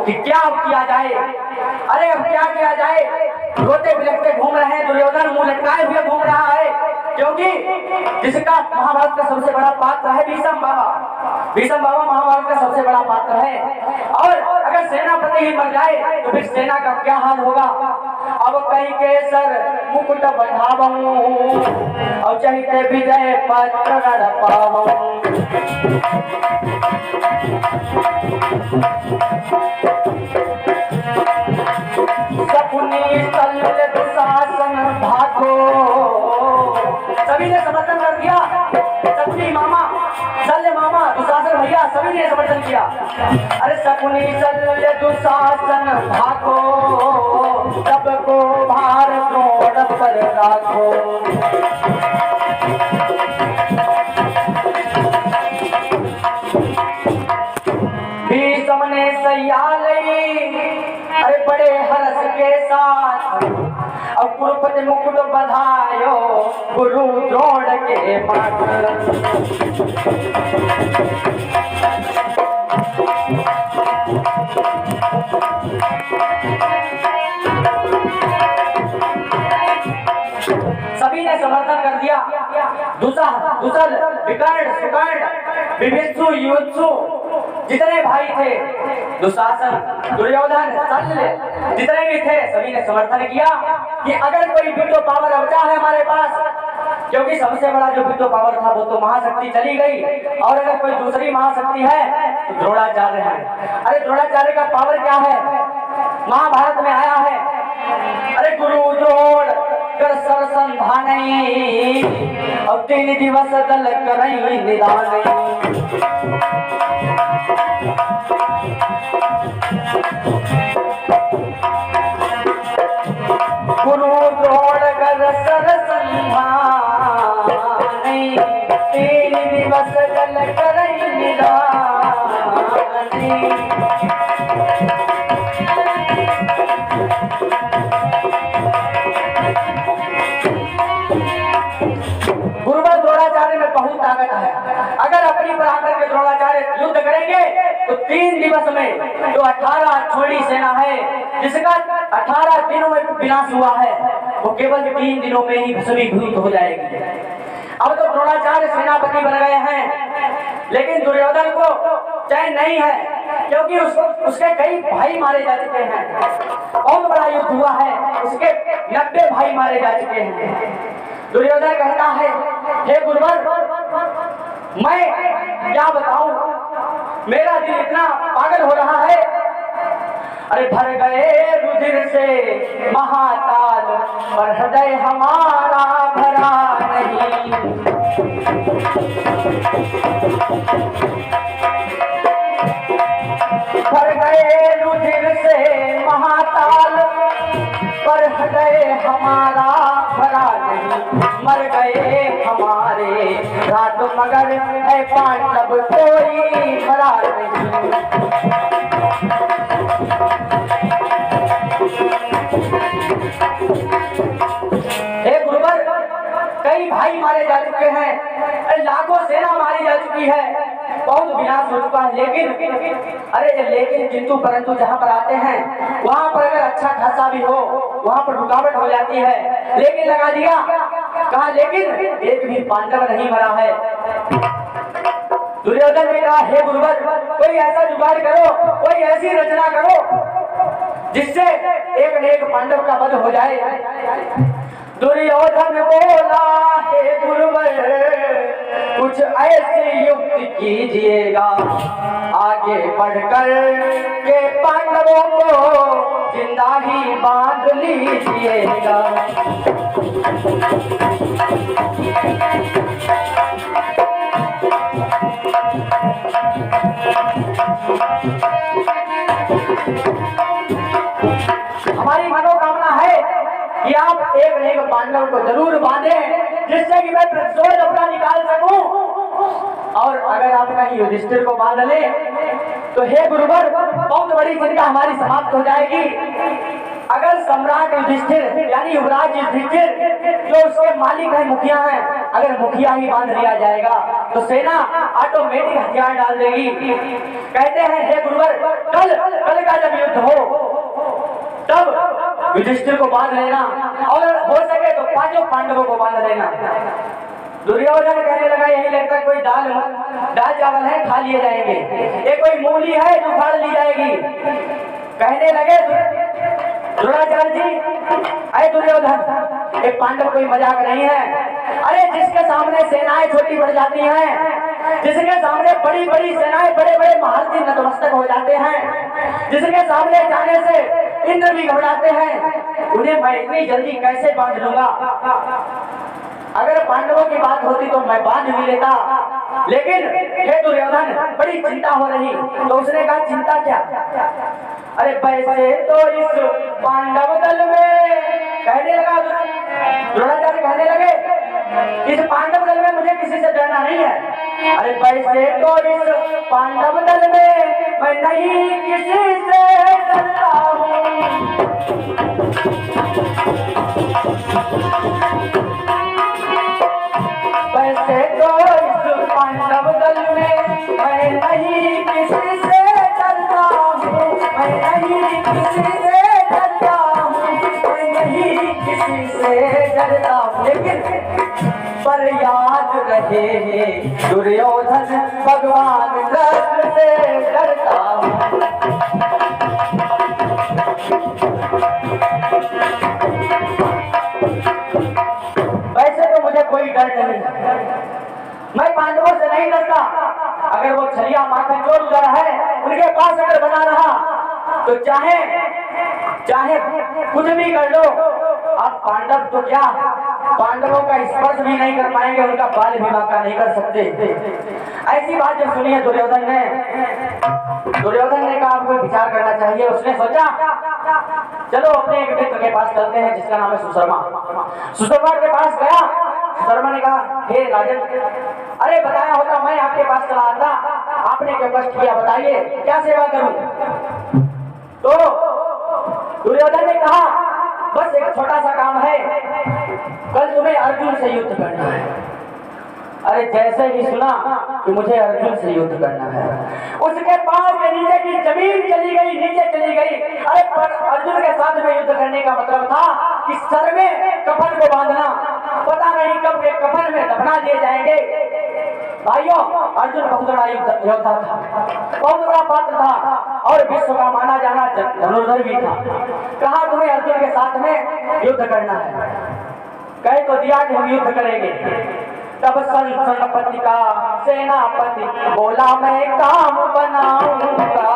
Speaker 1: कि क्या अब किया जाए। अरे अब क्या किया जाए, रोते बिलखते घूम रहे हैं दुर्योधन, मुंह लटकाए हुए घूम रहा है, क्योंकि जिसका महाभारत का सबसे बड़ा पात्र है भीष्म बाबा महाभारत का सबसे बड़ा पात्र है। और अगर सेनापति ही मर जाए तो फिर सेना का क्या हाल होगा। अब कहीं के सर मुकुट बंधावूं और चहिते विजय पत्र न पावूं। सकुनी शल्य दुशासन भागो, सभी ने समर्थन कर दिया। सकुनी मामा, शल्य मामा, दुशासन भैया सभी ने समर्थन किया। अरे सकुनी शल्य दुशासन भागो, सबको भार द्रोण पर राखो। भीष्म ने सैया लई, अरे बड़े हर्ष के साथ, और कुरुपति मुकुट बधायो गुरु द्रोण के माथ। सभी ने समर्थन कर दिया। दुसल, विकर्ण, सुकर्ण, विभित्सु, युत्सु जितने भाई थे, दुशासन, दुर्योधन, शल्य जितने भी थे, सभी ने समर्थन किया कि अगर कोई वीटो पावर बचा है हमारे पास, क्योंकि सबसे बड़ा जो वीटो पावर था वो तो महाशक्ति चली गई, और अगर कोई दूसरी महाशक्ति है तो द्रोणाचार्य है। अरे द्रोणाचार्य का पावर क्या है? महाभारत में आया है, अरे गुरु द्रोण कर सर संधानई और 3 दिवस दल करई निदानई। गुरु द्रोण कर सर संधानई 3 दिवस दल करई निदानई। बहुत ताकत है। अगर अपनी पर आकर के द्रोणाचार्य युद्ध करेंगे तो 3 दिवस में जो 18 छोड़ी सेना है, जिसका 18 दिनों में विनाश हुआ है, वो केवल 3 दिनों में ही भस्मीभूत हो जाएगी। अब तो द्रोणाचार्य सेनापति बन गए हैं, लेकिन दुर्योधन को चैन नहीं है, क्योंकि उसके कई भाई मारे जा चुके हैं। बहुत बड़ा युद्ध हुआ है, उसके 90 भाई मारे जा चुके हैं। दुर्योधन कहता है, हे गुरुवर, मैं क्या बताऊं, मेरा दिल इतना पागल हो रहा है। अरे भर गए रुधिर से महाताल, पर हृदय हमारा भरा नहीं। भर गए रुधिर से महाताल, पर हृदय हमारा भरा नहीं। मर गए हमारे रात मगर है पांडव कोई भरा नहीं। हे गुरुवर, कई भाई मारे जा चुके हैं, लाखों सेना मारी जा चुकी है, बहुत विनाश हो चुका है, लेकिन किंतु परंतु जहाँ पर आते हैं वहाँ पर अगर अच्छा खासा भी हो, वहाँ पर रुकावट हो जाती है। लेकिन लगा दिया, कहा लेकिन एक भी पांडव नहीं मरा है। दुर्योधन ने कहा, हे गुरुवर, कोई ऐसा जुगाड़ करो, कोई ऐसी रचना करो जिससे एक न एक पांडव का वध हो जाए। दुर्योधन बोला, हे गुरुवर, कुछ ऐसी युक्ति कीजिएगा, आगे बढ़कर के पांडवों को जिंदा ही बांध लीजिएगा। हमारी मनोकामना है कि आप एक न एक पांडव को जरूर बांधें, जिससे कि मैं प्रतिशोध अपना निकाल सकूं। और अगर आप कहीं युधिष्ठिर को बांध ले तो हे गुरुवर, बहुत बड़ी चिंता हमारी समाप्त हो जाएगी। अगर सम्राट युधिष्ठिर यानी युवराज युधिष्ठिर जो उसके मालिक है, मुखिया है, अगर मुखिया ही बांध लिया जाएगा तो सेना ऑटोमेटिक हथियार डाल देगी। कहते हैं, हे गुरुवर, कल का जब युद्ध हो तब युधिष्ठिर को बांध लेना, और हो सके तो 5 पांडवों को बांध लेना। दुर्योधन कहने लगा, यही लगता कोई दाल चावल है, खा लिए जाएंगे, ये कोई मूली है जो फाड़ ली जाएगी। कहने लगे द्रोणाचार्य जी, अरे दुर्योधन, एक पांडव कोई मजाक नहीं है। अरे जिसके सामने सेनाएं छोटी पड़ जाती हैं, जिसके सामने बड़ी बड़ी सेनाएं, बड़े बड़े महारथी नतमस्तक हो जाते हैं, जिसके सामने जाने से इंद्र भी घबराते हैं, उन्हें मैं इतनी जल्दी कैसे बांध लूंगा। अगर पांडवों की बात होती तो मैं बांध भी लेता, लेकिन हे दुर्योधन, बड़ी चिंता हो रही। तो उसने कहा, चिंता क्या? अरे वैसे तो इस पांडव दल में, कहने लगा द्रोणाचार्य, कहने लगे इस पांडव दल में मुझे किसी से डरना नहीं है। अरे वैसे तो इस पांडव दल में मैं नहीं किसी से डरता हूँ। वैसे तो इस पांडव दल में मैं नहीं किसी से डरता हूँ, मैं नहीं किसी से डरता हूँ, मैं नहीं किसी से डरता हूँ, लेकिन पर याद रहे दुर्योधन भगवान कृष्ण से डरता हूँ। वैसे तो मुझे कोई डर नहीं, मैं पांडवों से नहीं डरता। अगर वो छलिया माखन चोर उधर है, उनके पास अगर बना रहा तो चाहे कुछ भी कर लो, आप पांडव तो क्या, पांडवों का स्पर्श भी नहीं कर पाएंगे, उनका बाल भी बांका नहीं कर सकते। ऐसी बात जब सुनी है दुर्योधन ने कहा आपको विचार करना चाहिए। उसने सोचा चलो अपने एक मित्र के पास चलते हैं जिसका नाम है सुशर्मा। सुशर्मा के पास गया। सुशर्मा ने कहा हे राजन, अरे बताया होता मैं आपके पास चला आता, आपने क्यों कष्ट किया, बताइए क्या सेवा करूं। तो दुर्योधन ने कहा बस एक छोटा सा काम है, कल तुम्हें अर्जुन से युद्ध करना है। अरे जैसे ही सुना कि मुझे अर्जुन से युद्ध करना है, उसके पांव के नीचे की जमीन चली गई, नीचे चली गई। अरे पर अर्जुन के साथ में युद्ध करने का मतलब था कि सर में कफन को बांधना, पता नहीं कब के कफन में दफना दिए जाएंगे। भाइयों, अर्जुन बहुत बड़ा योद्धा था, बहुत बड़ा पात्र था और विश्व का माना जाना धनुर्धर भी था। कहा तुम्हें अर्जुन के साथ में युद्ध करना है, कह तो दिया कि हम युद्ध करेंगे। तब सेनापति का सेनापति बोला मैं काम बनाऊंगा।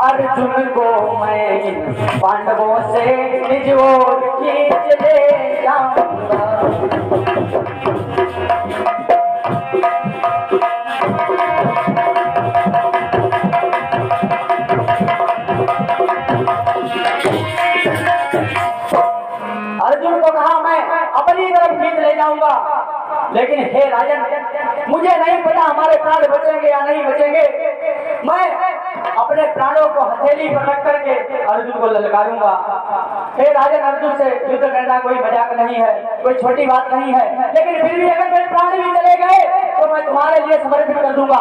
Speaker 1: अर्जुन को मैं पांडवों से निज ओर खींच ले जाऊंगा। अर्जुन को कहा मैं अपनी तरफ खींच ले जाऊंगा, लेकिन हे राजन मुझे नहीं पता हमारे प्राण बचेंगे या नहीं बचेंगे। मैं अपने प्राणों को हथेली पर रख करके अर्जुन को ललकारूंगा। हे राजन, अर्जुन से युद्ध करना कोई मजाक नहीं है, कोई छोटी बात नहीं है, लेकिन फिर भी अगर मेरे प्राण भी चले गए तो मैं तुम्हारे लिए समर्पित कर दूंगा।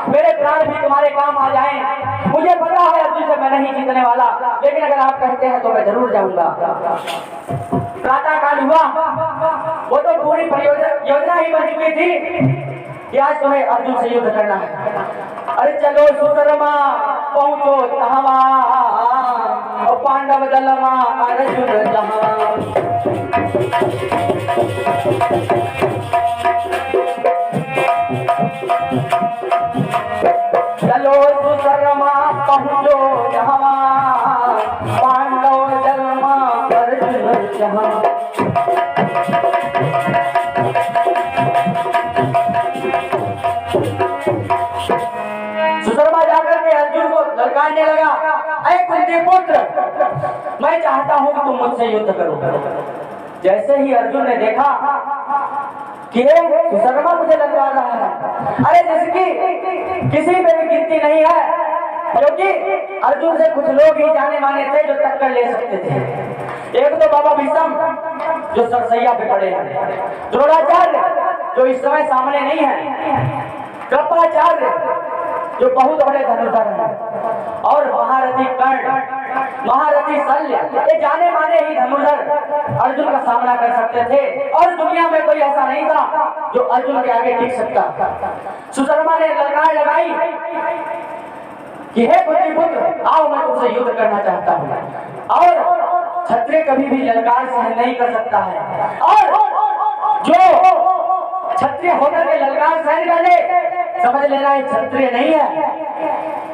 Speaker 1: मेरे प्राण भी तुम्हारे काम आ जाएं। मुझे पता है अर्जुन से मैं नहीं जीतने वाला, लेकिन अगर आप कहते हैं तो मैं जरूर जाऊंगा। प्रातः काल हुआ, वो तो पूरी योजना ही बन चुकी थी कि आज तुम्हें अर्जुन से युद्ध करना है। अरे चलो सुशर्मा पहुंचो तहवा, पांडव दलमा अर्जुन जहां। चलो सुशर्मा पहुंचो तहवा, पांडव दलमा अर्जुन जहां। सुशर्मा जाकर के अर्जुन को ललकारने लगा, ऐ कुंती पुत्र, मैं चाहता हूं कि तुम मुझसे युद्ध करो। जैसे ही अर्जुन ने देखा कि सुशर्मा मुझे ललकार रहा है, अरे जिसकी किसी में भी गिनती नहीं है, क्योंकि अर्जुन से कुछ लोग ही जाने माने थे जो टक्कर ले सकते थे। एक तो बाबा भीष्म जो सरसैया पे पड़े हैं, द्रोणाचार्य जो इस समय सामने नहीं है, कृपाचार्य जो बहुत बड़े धनुर्धर हैं, और महारथी कर्ण, महारथी शल्य, ये जाने माने ही धनुर्धर अर्जुन का सामना कर सकते थे और दुनिया में कोई ऐसा नहीं था जो अर्जुन के आगे टिक सकता। सुशर्मा ने ललकार लगाई कि हे पुत्र आओ, मैं तुमसे युद्ध करना चाहता हूँ। और क्षत्रिय कभी भी ललकार सहन नहीं कर सकता है, और जो क्षत्रिय होकर के ललकार सहन कर ले, समझ लेना ये क्षत्रिय नहीं है।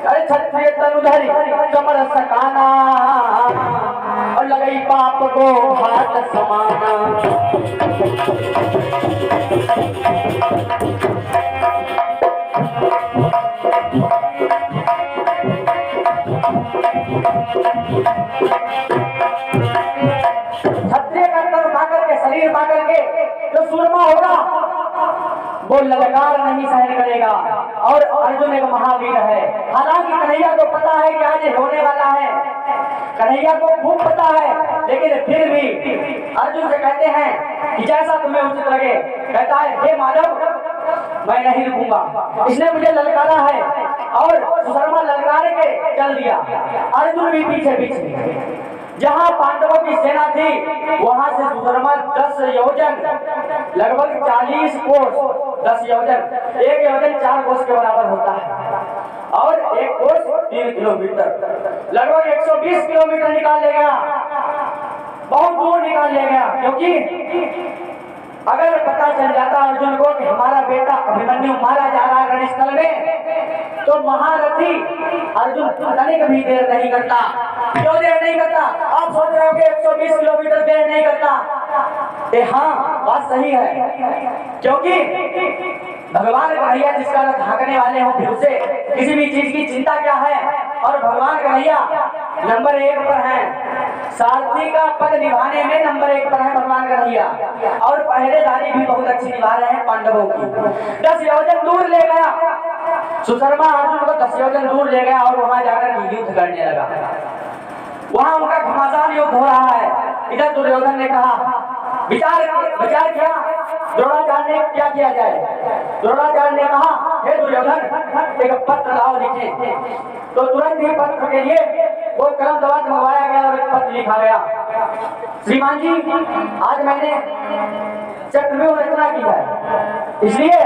Speaker 1: अरे क्षत्रिय तनुधारी कमर सकाना और लगई पाप को हाथ समाना। क्षत्रिय का तन उठा करके, शरीर उठा करके जो सूरमा होगा वो ललकार नहीं सहन करेगा और अर्जुन एक महावीर है। हालांकि कन्हैया को पता है कि आज होने वाला है, कन्हैया को खूब पता है, लेकिन फिर भी अर्जुन से कहते हैं कि जैसा तुम्हें उचित लगे। कहता है हे माधव मैं नहीं रुकूंगा, इसने मुझे ललकारा है। और सुशर्मा ललकार के चल दिया, अर्जुन भी पीछे पीछे। जहां पांडवों की सेना थी वहां से सुशर्मा 10 योजन लगभग 40 कोस, 10 योजन, एक योजन 4 कोस के बराबर होता है और एक कोस 3 किलोमीटर, लगभग 120 किलोमीटर निकाल ले गया, बहुत दूर निकाल ले गया। क्योंकि अगर पता चल जाता अर्जुन को कि हमारा बेटा अभिमन्यु मारा जा रहा है रणस्थल में, तो महारथी अर्जुन तनिक भी देर नहीं करता। क्यों देर नहीं करता? आप सोच रहे हो कि 120 किलोमीटर देर नहीं करता। हाँ, बात सही है, क्योंकि भगवान कन्हैया जिसका रथ हाँकने वाले हो, फिर से किसी भी चीज की चिंता क्या है। और भगवान कन्हैया नंबर 1 पर हैं, सारथी का पद निभाने में नंबर 1 पर है भगवान कन्हैया, और पहरेदारी भी बहुत अच्छी निभा रहे हैं पांडवों की। 10 योजन दूर ले गया सुशर्मा, अर्जुन को 10 योजन दूर ले गया और वहां जाकर युद्ध करने लगा। वहां उनका घमासान युद्ध हो रहा है। इधर दुर्योधन ने कहा, विचार किया द्रोणाचार्य ने क्या किया जाए। द्रोणाचार्य ने कहा हे दुर्योधन एक पत्र लाओ लिखे। तो तुरंत ही पत्र के लिए वो कलम दवात मंगवाया गया और एक पत्र लिखा गया, श्रीमान जी आज मैंने चक्रव्यूह रचना की है, इसलिए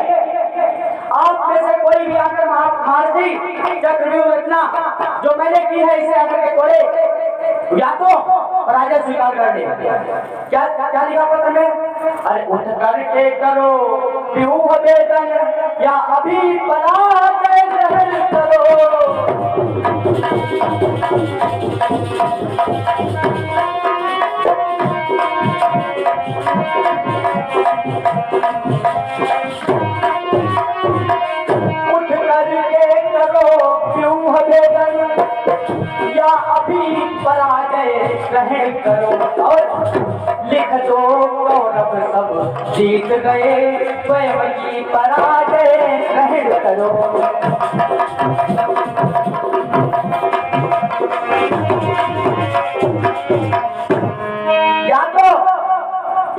Speaker 1: आप में से कोई भी आकर महारथी चक्रव्यूह रचना जो मैंने की है इसे आकर के तोड़े, या तो पराजय स्वीकार कर ले। क्या क्या लिखा पत्र में? अरे उठ करके करो व्यूह भेदन या अभी पराजय ग्रहण करो। उठ करके करो व्यूह भेदन या अभी पराजय ग्रहण करो। और लिख दो कौरव सब जीत गए, स्वयं की पराजय ग्रहण करो। या तो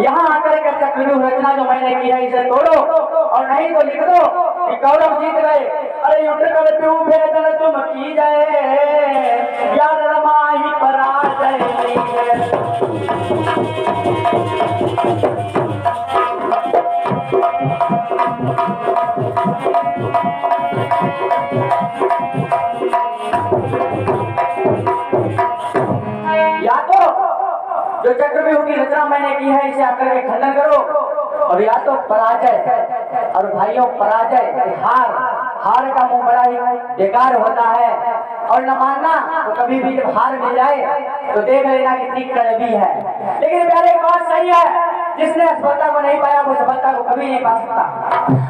Speaker 1: यहाँ आकर के चक्रव्यूह रचना जो मैंने की है इसे तोड़ो, और नहीं तो लिख दो कि कौरव जीत गए। अरे उठ कर व्यूह भेदन तुम की जाए, या रमाई पराजय नहीं है। या तो जो चक्रव्यूह की रचना मैंने की है इसे आकर के खंडन करो, और या तो पराजय। और भाइयों पराजय हार का मुंह बड़ा ही बेकार होता है, और न मानना तो कभी भी जब हार मिल जाए तो देख लेना कितनी कड़वी है। लेकिन प्यारे एक बात सही है, जिसने सफलता को नहीं पाया वो सफलता को कभी नहीं पा सकता।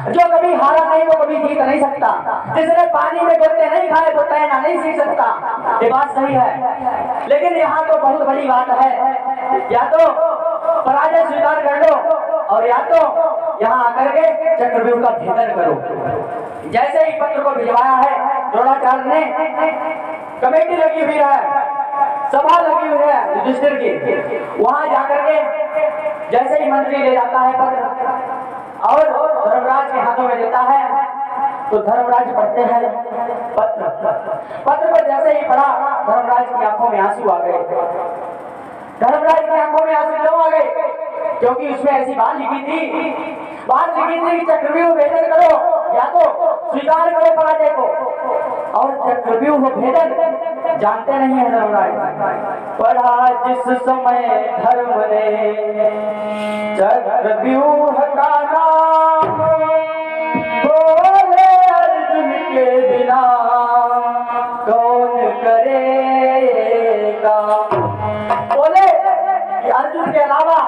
Speaker 1: जो कभी हारा नहीं वो कभी जीत नहीं सकता। जिसने पानी में गोते नहीं खाए वो तैरना नहीं सीख सकता। ये बात सही है, लेकिन यहाँ तो बहुत बड़ी बात है, या तो पराजय स्वीकार कर लो, और या तो यहाँ आकर के चक्रव्यूह का भेदन करो। जैसे ही पत्र को भिजवाया है द्रोणाचार्य ने, कमेटी लगी हुई है, सभा लगी हुई है युधिष्ठिर की, वहां जाकर के जैसे ही मंत्री ले जाता है पत्र और धर्मराज के हाथों में देता है, तो धर्मराज पढ़ते हैं पत्र पर जैसे ही पढ़ा धर्मराज की आंखों में आंसू आ गए। धर्मराज की आंखों में आंसू क्यों आ गए? क्योंकि उसमें ऐसी बात लिखी थी कि चक्रव्यूह भेदन करो, या तो स्वीकार करो पराजय को। और चक्रव्यूह भेदन जानते नहीं है धर्मराज। पढ़ा जिस समय धर्म ने चक्रव्यूह का नाम, बोले अर्जुन के बिना कौन करेगा। बोले कि अर्जुन के अलावा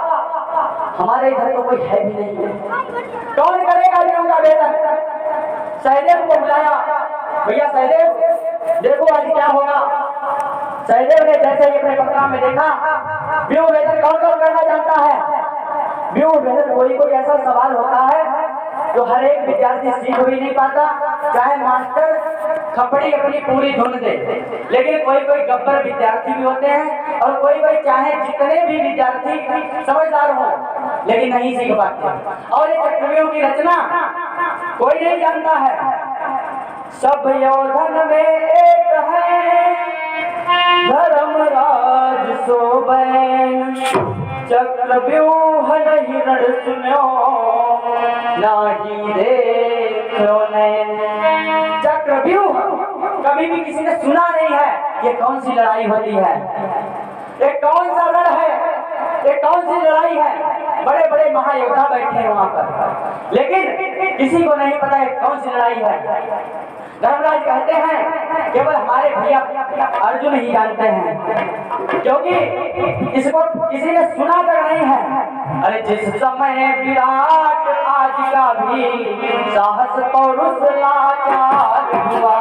Speaker 1: हमारे घर तो कोई है भी नहीं, कौन करेगा अर्जुन का भेदन। सहदेव को बुलाया, भैया सहदेव देखो आज क्या होगा। सहदेव ने जैसे ही अपने पत्रा में देखा, व्यूह भेदन कौन कौन करना जानता है। व्यूह भेदन कोई ऐसा सवाल होता है जो हर एक विद्यार्थी सीख भी नहीं पाता, चाहे मास्टर खपड़ी अपनी पूरी धुन दे, लेकिन कोई कोई गब्बर विद्यार्थी भी होते हैं और कोई कोई चाहे जितने भी विद्यार्थी समझदार हो लेकिन नहीं सीख पाते। और ये चक्रव्यूह की रचना कोई नहीं जानता है। सब योधन में एक है धर्मराज सोबैन, चक्रव्यूह नहीं रण सुनो नाही देखो नैन। चक्रव्यूह कभी भी किसी ने सुना नहीं है। ये कौन सी लड़ाई होती है, ये कौन सा रण है, ये कौन सी लड़ाई है। बड़े बड़े महायोद्धा बैठे हैं वहां पर, लेकिन किसी को नहीं पता है कौन सी लड़ाई है। धर्मराज कहते हैं केवल हमारे भैया अर्जुन ही जानते हैं, क्योंकि इसको किसी ने सुना तक नहीं है। अरे जिस समय विराट आज का भी साहस पौरुष लाचार हुआ,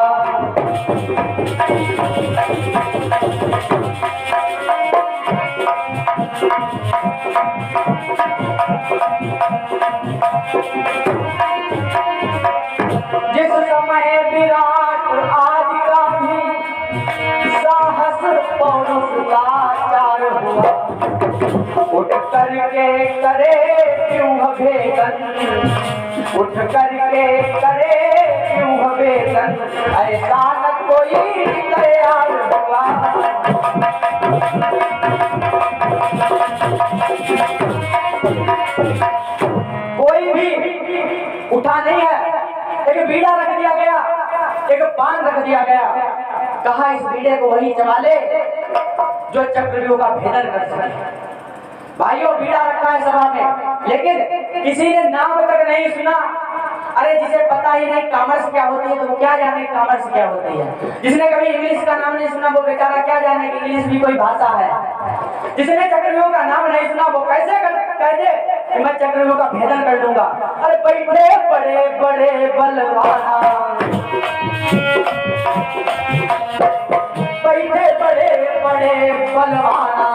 Speaker 1: जिस समय विराट आज का भी साहस पौरुष लाचार हुआ, उठ करके करे क्यों भेदन, उठ करके करे क्यों भेदन, ऐसा न कोई तैयार हुआ। कोई भी उठा नहीं है। एक बीड़ा रख दिया गया, एक पान रख दिया गया, कहा इस बीड़े को वही चबा ले जो चक्रव्यूह का भेदन कर सके। भाइयों, बीड़ा रखा है सभा में, लेकिन किसी ने नाम तक नहीं सुना। अरे जिसे पता ही नहीं कॉमर्स क्या होती है तो वो क्या जाने कॉमर्स क्या होती है। जिसने कभी इंग्लिश का नाम नहीं सुना वो बेचारा क्या जाने कि इंग्लिश भी कोई भाषा है। जिसने चक्रव्यूह का नाम नहीं सुना वो कैसे कह दे कि मैं चक्रव्यूह का भेदन कर लूंगा। अरे बैठे बड़े बड़े बलवाना, बैठे बड़े बड़े बलवाना,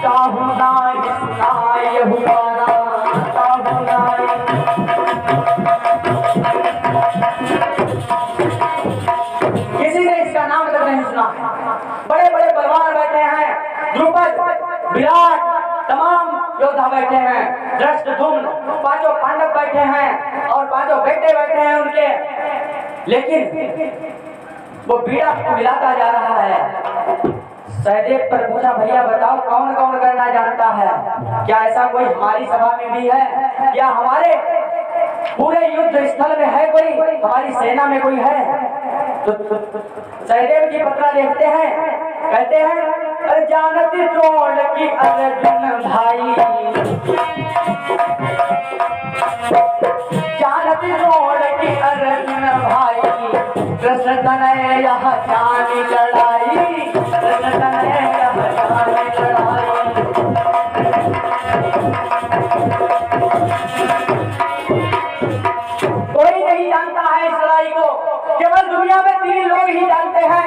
Speaker 1: काहू नाय सुनाय हुआना, काहू नाय। किसी ने इसका नाम तक नहीं सुना। बड़े बड़े बलवान बैठे हैं, द्रुपद, विराट, तमाम योद्धा बैठे हैं, धृष्टद्युम्न, पांचों पांडव बैठे हैं और पांचों बेटे बैठे हैं उनके, लेकिन वो बीड़ा को मिलाता जा रहा है। सहदेव पर पूछा, भैया बताओ कौन कौन करना जानता है? क्या ऐसा कोई हमारी सभा में भी है या हमारे पूरे युद्ध स्थल में है कोई, हमारी सेना में कोई है? तो सहदेव जी पत्र लिखते हैं, कहते हैं अरे जानती द्रोण की अर्जुन भाई, जानती द्रोण की अर्जुन भाई, कृष्ण तनय यह जानी लड़ाई, कृष्ण तनय यह जानी लड़ाई। कोई नहीं जानता है इस लड़ाई को, केवल दुनिया में 3 लोग ही जानते हैं।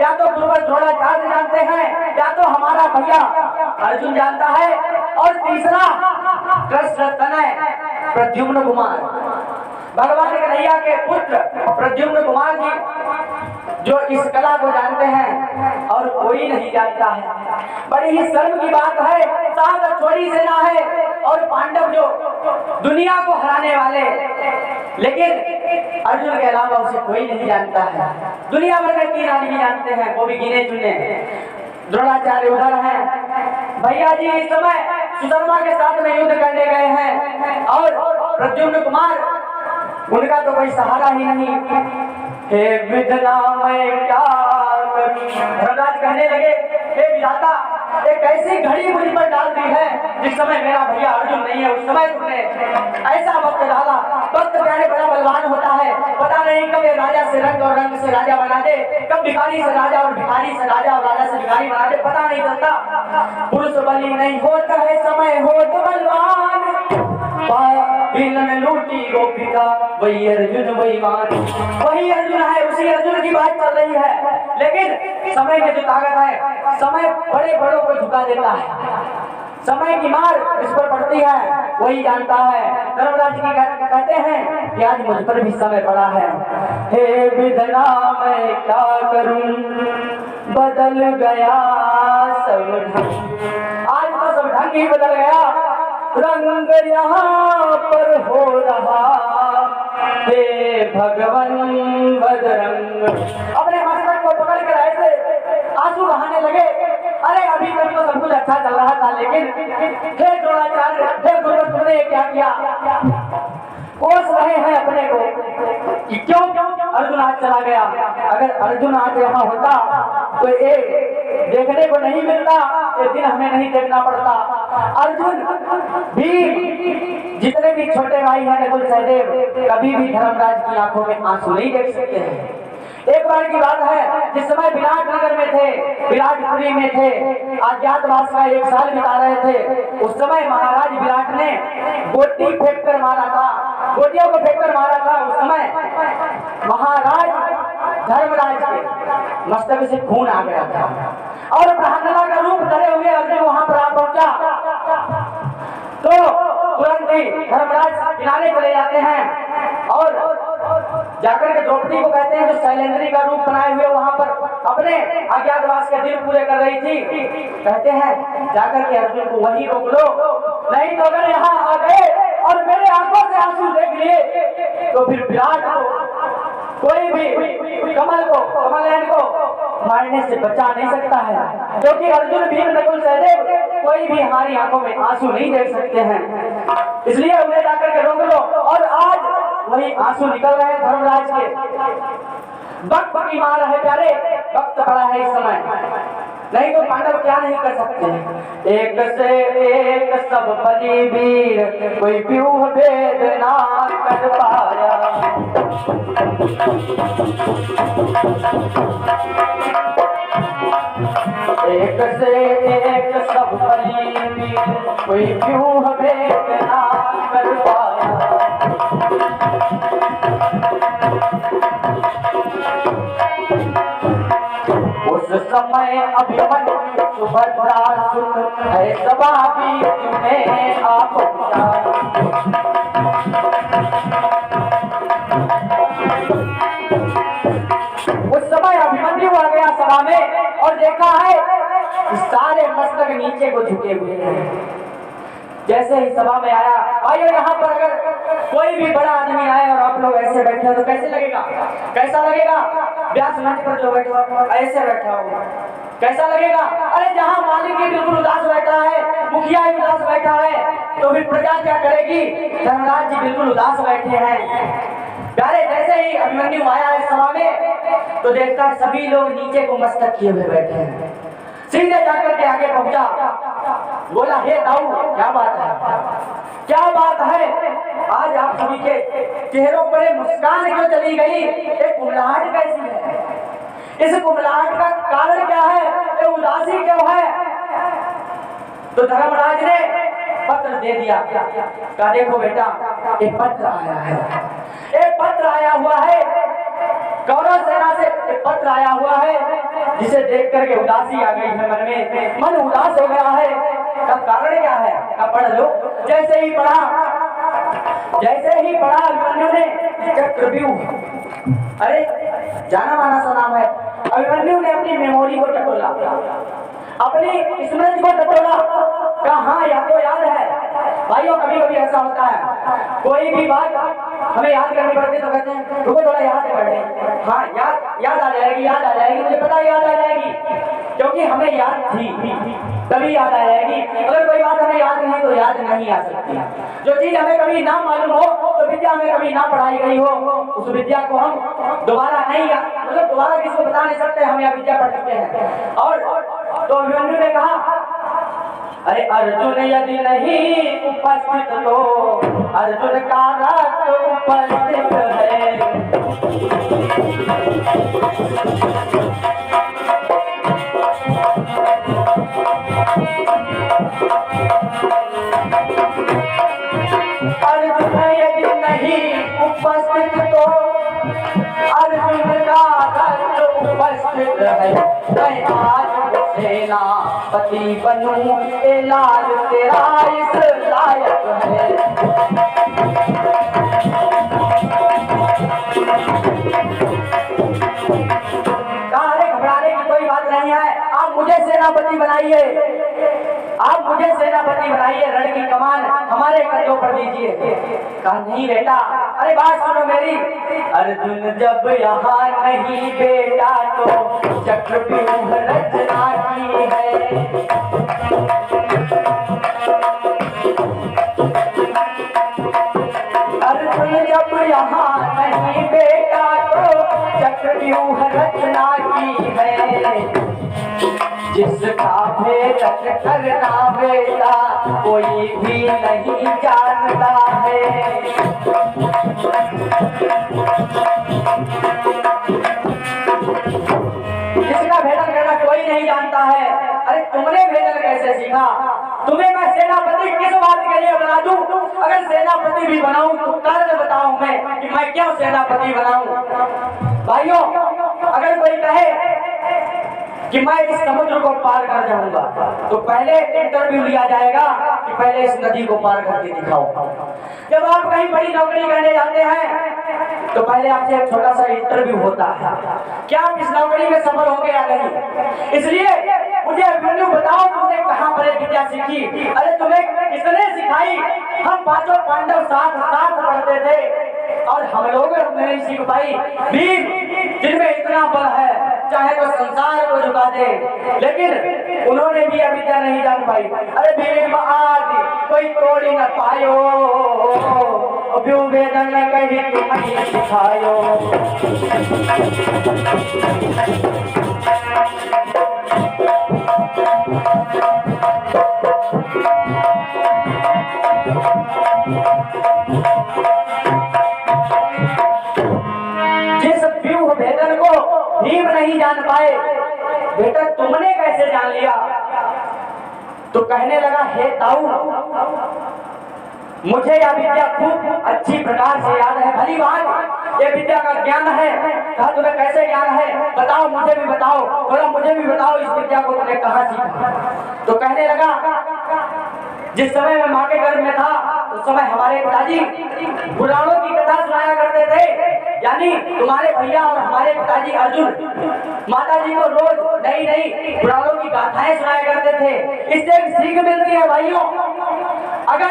Speaker 1: या तो गुरुवर द्रोणाचार्य जानते हैं, या तो हमारा भैया अर्जुन जानता है, और तीसरा कृष्ण तनय प्रद्युम्न कुमार, भगवान कन्हैया के पुत्र प्रद्युम्न कुमार जी जो इस कला को जानते हैं, और कोई नहीं जानता है। बड़ी ही शर्म की बात है, सात छोटी सेना है और पांडव जो दुनिया को हराने वाले, लेकिन अर्जुन के अलावा उसे कोई नहीं जानता है। दुनिया भर में 3 आदमी जानते हैं, वो भी गिने चुने। द्रोणाचार्य उधर हैं, भैया जी इस समय सुदामा के साथ में युद्ध करने गए हैं, और प्रद्युम्न कुमार उनका तो कोई सहारा ही नहीं। हे विधना मैं क्या करूं? धर्मराज कहने लगे, हे विधाता एक ऐसी घड़ी मुझ पर डाल दी है जिस समय मेरा भैया अर्जुन नहीं है, उस समय तुमने ऐसा वक्त डाला। वक्त प्यारे बड़ा बलवान होता है, पता नहीं कब ये राजा से रंग और रंग से राजा बना दे, कब भिखारी से राजा और भिखारी से राजा और राजा से भिखारी बना दे, पता नहीं चलता। पुरुष बलि नहीं होता है, समय हो तो बलवान, बिलन लूटी गोपिका वही अर्जुन वही मान। वही अर्जुन है, उसी अर्जुन की बात चल रही है। लेकिन समय में जो ताकत है, समय बड़े बड़ों को झुका देता है। समय की मार इस पर पड़ती है वही जानता है। धर्मराज जी कहते हैं कि आज मुझ पर भी समय पड़ा है। हे विधना मैं क्या करूं, बदल गया सब ढंग, आज तो सब ढंग ही बदल गया, रंग यहाँ पर हो रहा, हे भगवन बजरंग। अपने मस्तक को पकड़ कर ऐसे आंसू बहाने लगे। अरे अभी तक तो सब कुछ अच्छा चल रहा था, लेकिन हे द्रोणाचार्य, हे गुरुवर, तुमने क्या किया? कोस रहे हैं अपने को कि क्यों अर्जुन आज चला गया। अगर अर्जुन आज यहाँ होता तो ये देखने को नहीं मिलता, ये दिन हमें नहीं देखना पड़ता। अर्जुन भी, जितने भी छोटे भाई हैं नकुल सहदेव, कभी भी धर्मराज की आंखों में आंसू नहीं देख सकते हैं। एक बार की बात है, जिस समय विराट नगर में थे, विराटपुरी में थे, अज्ञातवास का 1 साल बिता रहे थे, उस समय महाराज विराट ने गोटी फेंक कर मारा था, गोटियों को फेंक कर मारा था। उस समय महाराज धर्मराज के मस्तक से खून आ गया था और ब्राह्मणा का रूप धरे हुए अर्जुन वहां पर आ पहुंचा। तो तुरंत ही धर्मराज किनारे चले जाते हैं और जाकर के द्रौपदी को कहते हैं, जो शैलेंद्री का रूप बनाए हुए वहां पर अपने अज्ञातवास के दिल पूरे कर रही थी, कहते हैं जाकर के अर्जुन को वही रोक लो, नहीं तो अगर यहाँ आ गए और मेरे आंखों से आंसू देख लिए तो फिर विराट को कोई भी कमलनयन को मारने से बचा नहीं सकता है, क्योंकि अर्जुन भीम नकुल सहदेव कोई भी हमारी आंखों में आंसू नहीं देख सकते हैं, इसलिए उन्हें जाकर के रोक लो। और आज वही आंसू निकल रहे हैं धर्मराज के। वक्त की मार है प्यारे, वक्त पड़ा है इस समय, नहीं तो पांडव क्या नहीं कर सकते। एक से एक सब बलि वीर, कोई व्यूह भेद ना कर पाया। एक से एक सब बलि वीर, कोई व्यूह भेद ना कर पाया। उस समय अभिमन्यु सुभद्रा सुत है, सभा बीच में आ पहुंचा। उस समय अभिमन्यु आ गया सभा में और देखा है सारे मस्तक नीचे को झुके हुए हैं। जैसे ही सभा में आया, आइए यहाँ पर अगर कोई भी बड़ा आदमी आए और आप लोग ऐसे बैठे हो तो कैसे लगेगा? कैसा लगेगा? व्यास मंच पर जो बैठा हो ऐसे बैठा हो कैसा लगेगा? अरे जहाँ मालिक ही बिल्कुल उदास बैठा है, मुखिया ही उदास बैठा है, तो फिर प्रजा क्या करेगी? धर्मराज जी बिल्कुल उदास बैठे हैं। प्यारे, जैसे ही अभिमन्यु आया है सभा में तो देखता है सभी लोग नीचे को मस्तक किए हुए बैठे हैं। सीधे जाकर के आगे पहुंचा, बोला, हे दाऊ, क्या बात है? क्या बात है? आज आप सभी के चेहरों पर मुस्कान क्यों चली गई? एक कुम्हलाहट कैसी है? इस कुम्हलाहट का कारण क्या है? ये उदासी क्यों है? तो धर्मराज ने पत्र दे दिया, कहा देखो बेटा, एक पत्र आया है, एक पत्र आया हुआ है, कौरव सेना से एक पत्र आया हुआ है, जिसे देख करके उदासी आ गई है मन में, मन उदास हो गया है। का कारण क्या है? का पढ़ लो। जैसे ही पढ़ा अभिमन्यु ने चक्रव्यूह, अरे जाना माना सा नाम है, अभिमन्यु ने अपनी मेमोरी को टटोला, अपनी स्मृति को टटोला, कहा हाँ या तो याद है। भाइयों, कभी कभी ऐसा होता है, कोई भी बात हमें याद करनी पड़ती तो कहते हैं रुको थोड़ा याद कर लें। हाँ, याद आ जाएगी, मुझे पता याद आ जाएगी, क्योंकि हमें याद थी तभी याद आ जाएगी। अगर कोई बात हमें याद नहीं तो याद नहीं आ सकती। जो चीज हमें कभी ना मालूम हो, तो विद्या हमें कभी ना पढ़ाई गई हो, उस विद्या को हम दोबारा नहीं, मतलब दोबारा किसी को बता नहीं सकते, हम यह विद्या पढ़ चुके हैं। और तो अभिमन्यु ने कहा, अरे अर्जुन यदि नहीं उपस्थित तो अर्जुन का रक्त उपस्थित है। अर्जुन यदि नहीं उपस्थित तो अर्जुन का रक्त उपस्थित है। आज सेनापति बनूं, ए लाल तेरा इस लायक है। घबराने की कोई बात नहीं है, आप मुझे सेनापति बनाइए, आप मुझे सेनापति बनाइए, रण की कमान हमारे कंधों पर दीजिए। कहा नहीं बेटा, अरे बात सुनो मेरी, अर्जुन जब यहाँ नहीं बेटा तो चक्रव्यूह रचना की है। अर्जुन जब यहाँ नहीं बेटा तो चक्रव्यूह रचना की है। जिसका भेद करना बेटा कोई भी नहीं जानता है। जिसका भेदन करना कोई नहीं जानता है। अरे तुमने भेदन कैसे सीखा? तुम्हें मैं सेनापति किस बात के लिए बना दूं? अगर सेनापति भी बनाऊं तो कारण बताऊं मैं कि मैं क्यों सेनापति बनाऊं। भाइयों, अगर कोई कहे कि मैं इस समुद्र को पार कर जाऊंगा तो पहले इंटरव्यू लिया जाएगा कि पहले इस नदी को पार करके दिखाओ। जब आप कहीं बड़ी नौकरी करने जाते हैं तो पहले आपसे एक छोटा सा इंटरव्यू होता है, क्या आप इस नौकरी में सफल होंगे या नहीं। इसलिए मुझे अभिमन्यु बताओ, तुमने कहाँ पर विद्या सीखी? अरे तुम्हें किसने सिखाई? हम पांचों पांडव साथ साथ पढ़ते थे और हम लोग नहीं सीख पाई। वीर जिनमें इतना बल है चाहे तो संसार को झुका दे, लेकिन उन्होंने भी अविद्या नहीं जान पाई। अरे भीम आदि कोई तोड़ न पायो, वेदन कहीं तुम्हें सिखायो। जिस व्यूह भेदन को भीम नहीं जान पाए, बेटा तुमने कैसे जान लिया? तो कहने लगा, हे ताऊ, मुझे यह विद्या खूब अच्छी प्रकार से याद है। भली बात ये विद्या का ज्ञान है। कहा तुम्हें कैसे ज्ञान है? बताओ, मुझे भी बताओ, थोड़ा मुझे भी बताओ इस विद्या को तुमने कहाँ सीखा? तो कहने लगा, जिस समय मैं माँ के गर्भ में था उस समय हमारे पिताजी पुराणों की कथा सुनाया करते थे। यानी तुम्हारे भैया और हमारे पिताजी अर्जुन माता जी को रोज नई नई पुराणों की गाथाएं सुनाया करते थे। इससे एक सीख मिलती है भाइयों, अगर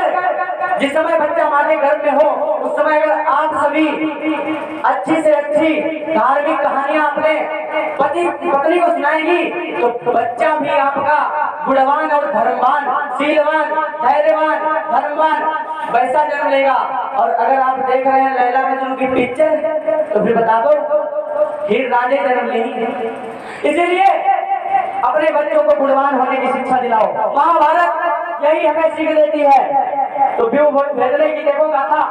Speaker 1: जिस समय बच्चा माँ के गर्भ में हो उस समय अगर आप सभी अच्छी से अच्छी धार्मिक कहानियां अपने पति पत्नी को सुनाएंगी तो बच्चा भी आपका गुणवान और धर्मवान, शीलवान, धैर्यवान, धर्मवान वैसा जन्म लेगा। और अगर आप देख रहे हैं लैला मजनू की पिक्चर तो फिर बता दो हीर रांझे जन्म लेंगे। इसीलिए अपने बच्चों को गुणवान होने की शिक्षा दिलाओ। महाभारत यही हमें सीख देती है। तो व्यूह भेदने की देखो गाथा,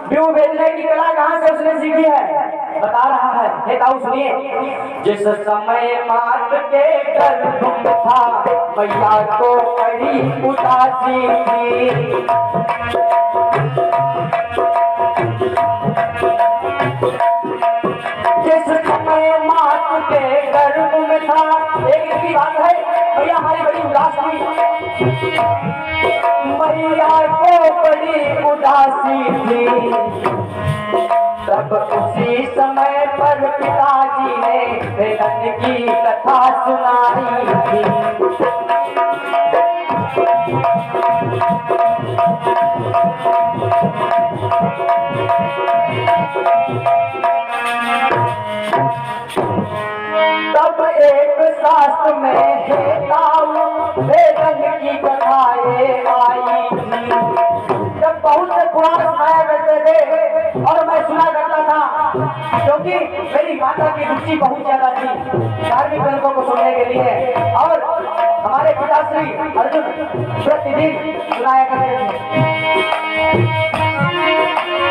Speaker 1: व्यूह भेदने की कला कहाँ से उसने सीखी है बता रहा है। हे ताऊ सुनिए, जिस समय मात के गर्भ में था मैया को बड़ी उदासी थी। जिस समय मात के गर्भ में था, एक की बात है, भैया हमारी बड़ी उदास थी, मैया को बड़ी उदासी थी। तब उसी समय पर पिताजी ने वेदन की कथा सुनाई थी। तब एक शास्त्र में है ताऊ वेदन की कथाएं आई थी। जब बहुत से पुराण सुनाया करते थे और मैं सुना करता था, क्योंकि मेरी माता की रुचि बहुत ज्यादा थी धार्मिक ग्रंथों को सुनने के लिए, और हमारे पिताश्री अर्जुन प्रतिदिन सुनाया करते थे।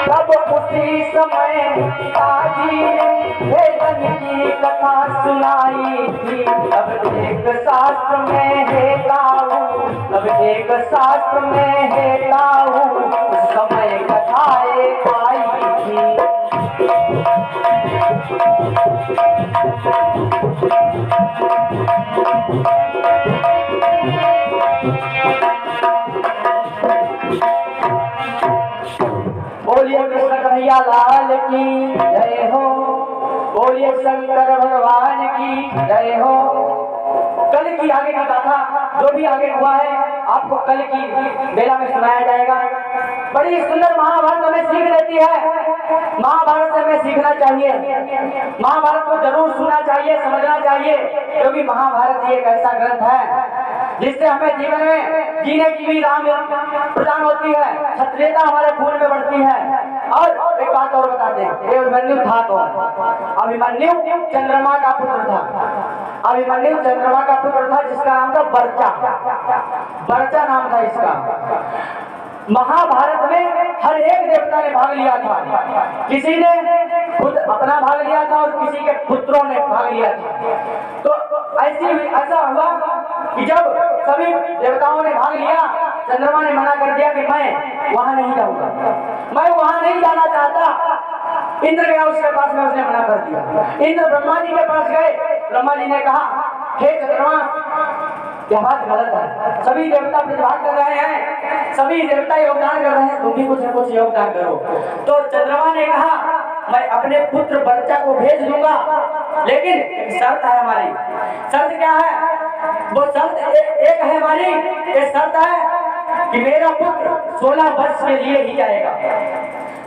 Speaker 1: तब उसी समय पिताजी ने वेदन की कथा सुनाई थी। तब एक शास्त्र में है ताऊ, तब एक शास्त्र में है ताऊ, उस समय कथाएं आई थी। बोलिए कृष्ण कन्हैया लाल की जय हो। बोलिए शंकर भगवान की जय हो। कल की आगे की गाथा जो भी आगे हुआ है आपको कल की बेला में सुनाया जाएगा। बड़ी सुंदर महाभारत हमें सीख देती है। महाभारत से हमें सीखना चाहिए, महाभारत को जरूर सुनना चाहिए, समझना चाहिए, क्योंकि महाभारत एक ऐसा ग्रंथ है जिससे हमें जीवन में जीने की भी राह प्रदान होती है, क्षत्रियता हमारे खून में बढ़ती है। और एक बात और बताते हैं, अभिमन्यु था कौन? अभिमन्यु चंद्रमा का पुत्र था। अभिमन्यु चंद्रमा का पुत्र था जिसका नाम था बर्चा। बर्चा नाम था इसका। महाभारत में हर एक देवता ने भाग लिया था। किसी ने खुद अपना भाग लिया था और किसी के पुत्रों ने भाग लिया था। तो ऐसा हुआ कि जब सभी देवताओं ने भाग लिया, चंद्रमा ने मना कर दिया कि मैं वहां नहीं जाऊंगा, मैं वहां नहीं जाना चाहता। इंद्र गया उसके पास में, उसने मना कर दिया। इंद्र ब्रह्मा जी के पास गए, ब्रह्मा जी ने कहा हे चंद्रमा, यह बात गलत है, सभी देवता प्रतिभाग कर रहे हैं, सभी देवता योगदान कर रहे हैं, तुम भी कुछ न कुछ योगदान करो। तो चंद्रमा ने कहा मैं अपने पुत्र बर्चा को भेज दूंगा, लेकिन एक शर्त है हमारी। शर्त क्या है? वो शर्त एक है हमारी, ये शर्त है कि मेरा पुत्र 16 वर्ष के लिए ही जाएगा,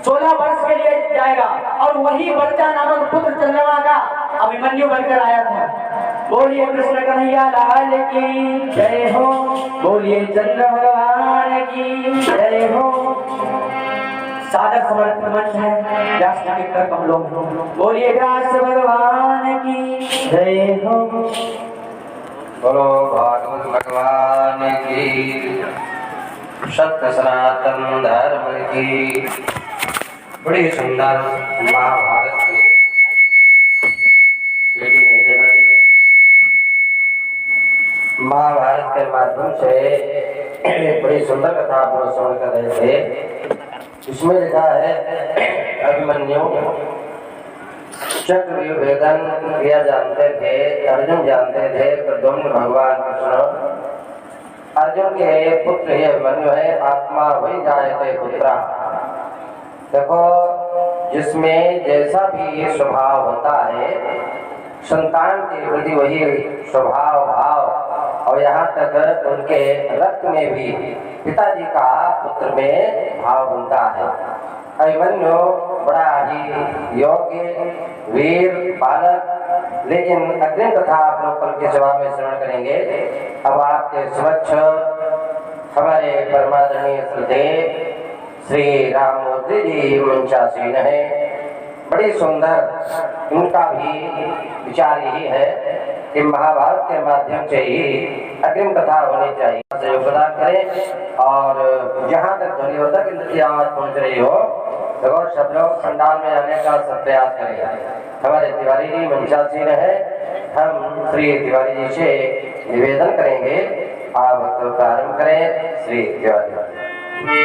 Speaker 1: 16 वर्ष के लिए जाएगा। और वही बर्चा नामक पुत्र चंद्रमा का अभिमन्यु बनकर आया था। बोलिए कृष्ण कन्हैया लाल की जय हो। बोलिए चंद्र भगवान की जय हो। सादर समर्पित मंच है व्यास जी के कर कमलों में। बोलिए व्यास भगवान की जय हो।
Speaker 2: बोलो भागवत भगवान की, सत्य सनातन धर्म की। बड़ी सुंदर महाभारत की महाभारत के माध्यम से बड़ी सुंदर कथा आप लोग श्रवण कर रहे थे। इसमें लिखा है अभिमन्यु चक्रव्यूह भेदन क्रिया जानते थे, अर्जुन जानते थे, प्रद्युम्न भगवान कृष्ण अर्जुन के पुत्र ही अभिमन्यु है। आत्मा वही जाए थे पुत्रा। देखो, जिसमें जैसा भी स्वभाव होता है, संतान के प्रति वही स्वभाव भाव, और यहाँ तक उनके रक्त में भी पिताजी का पुत्र में भाव बनता है। अभिमन्यु बड़ा ही योग्य वीर बालक, लेकिन अग्रिम कथा आप लोग कल के जवाब में श्रवण करेंगे। अब आपके समक्ष हमारे परमादरणीय श्रद्धेय श्री राममूर्ति जी मंचासीन है। बड़ी सुंदर इनका भी विचार यही है कि महाभारत के माध्यम से ही अग्रिम कथा होनी चाहिए। सहयोग प्रदान करें और जहाँ तक ध्वनिवर्धक इंद्र की आवाज पहुँच रही हो तो सब लोग पंडाल में आने का सब प्रयास करें। हमारे तिवारी जी मंचासीन है, हम श्री तिवारी जी से निवेदन करेंगे, आप प्रारंभ करें। श्री तिवारी।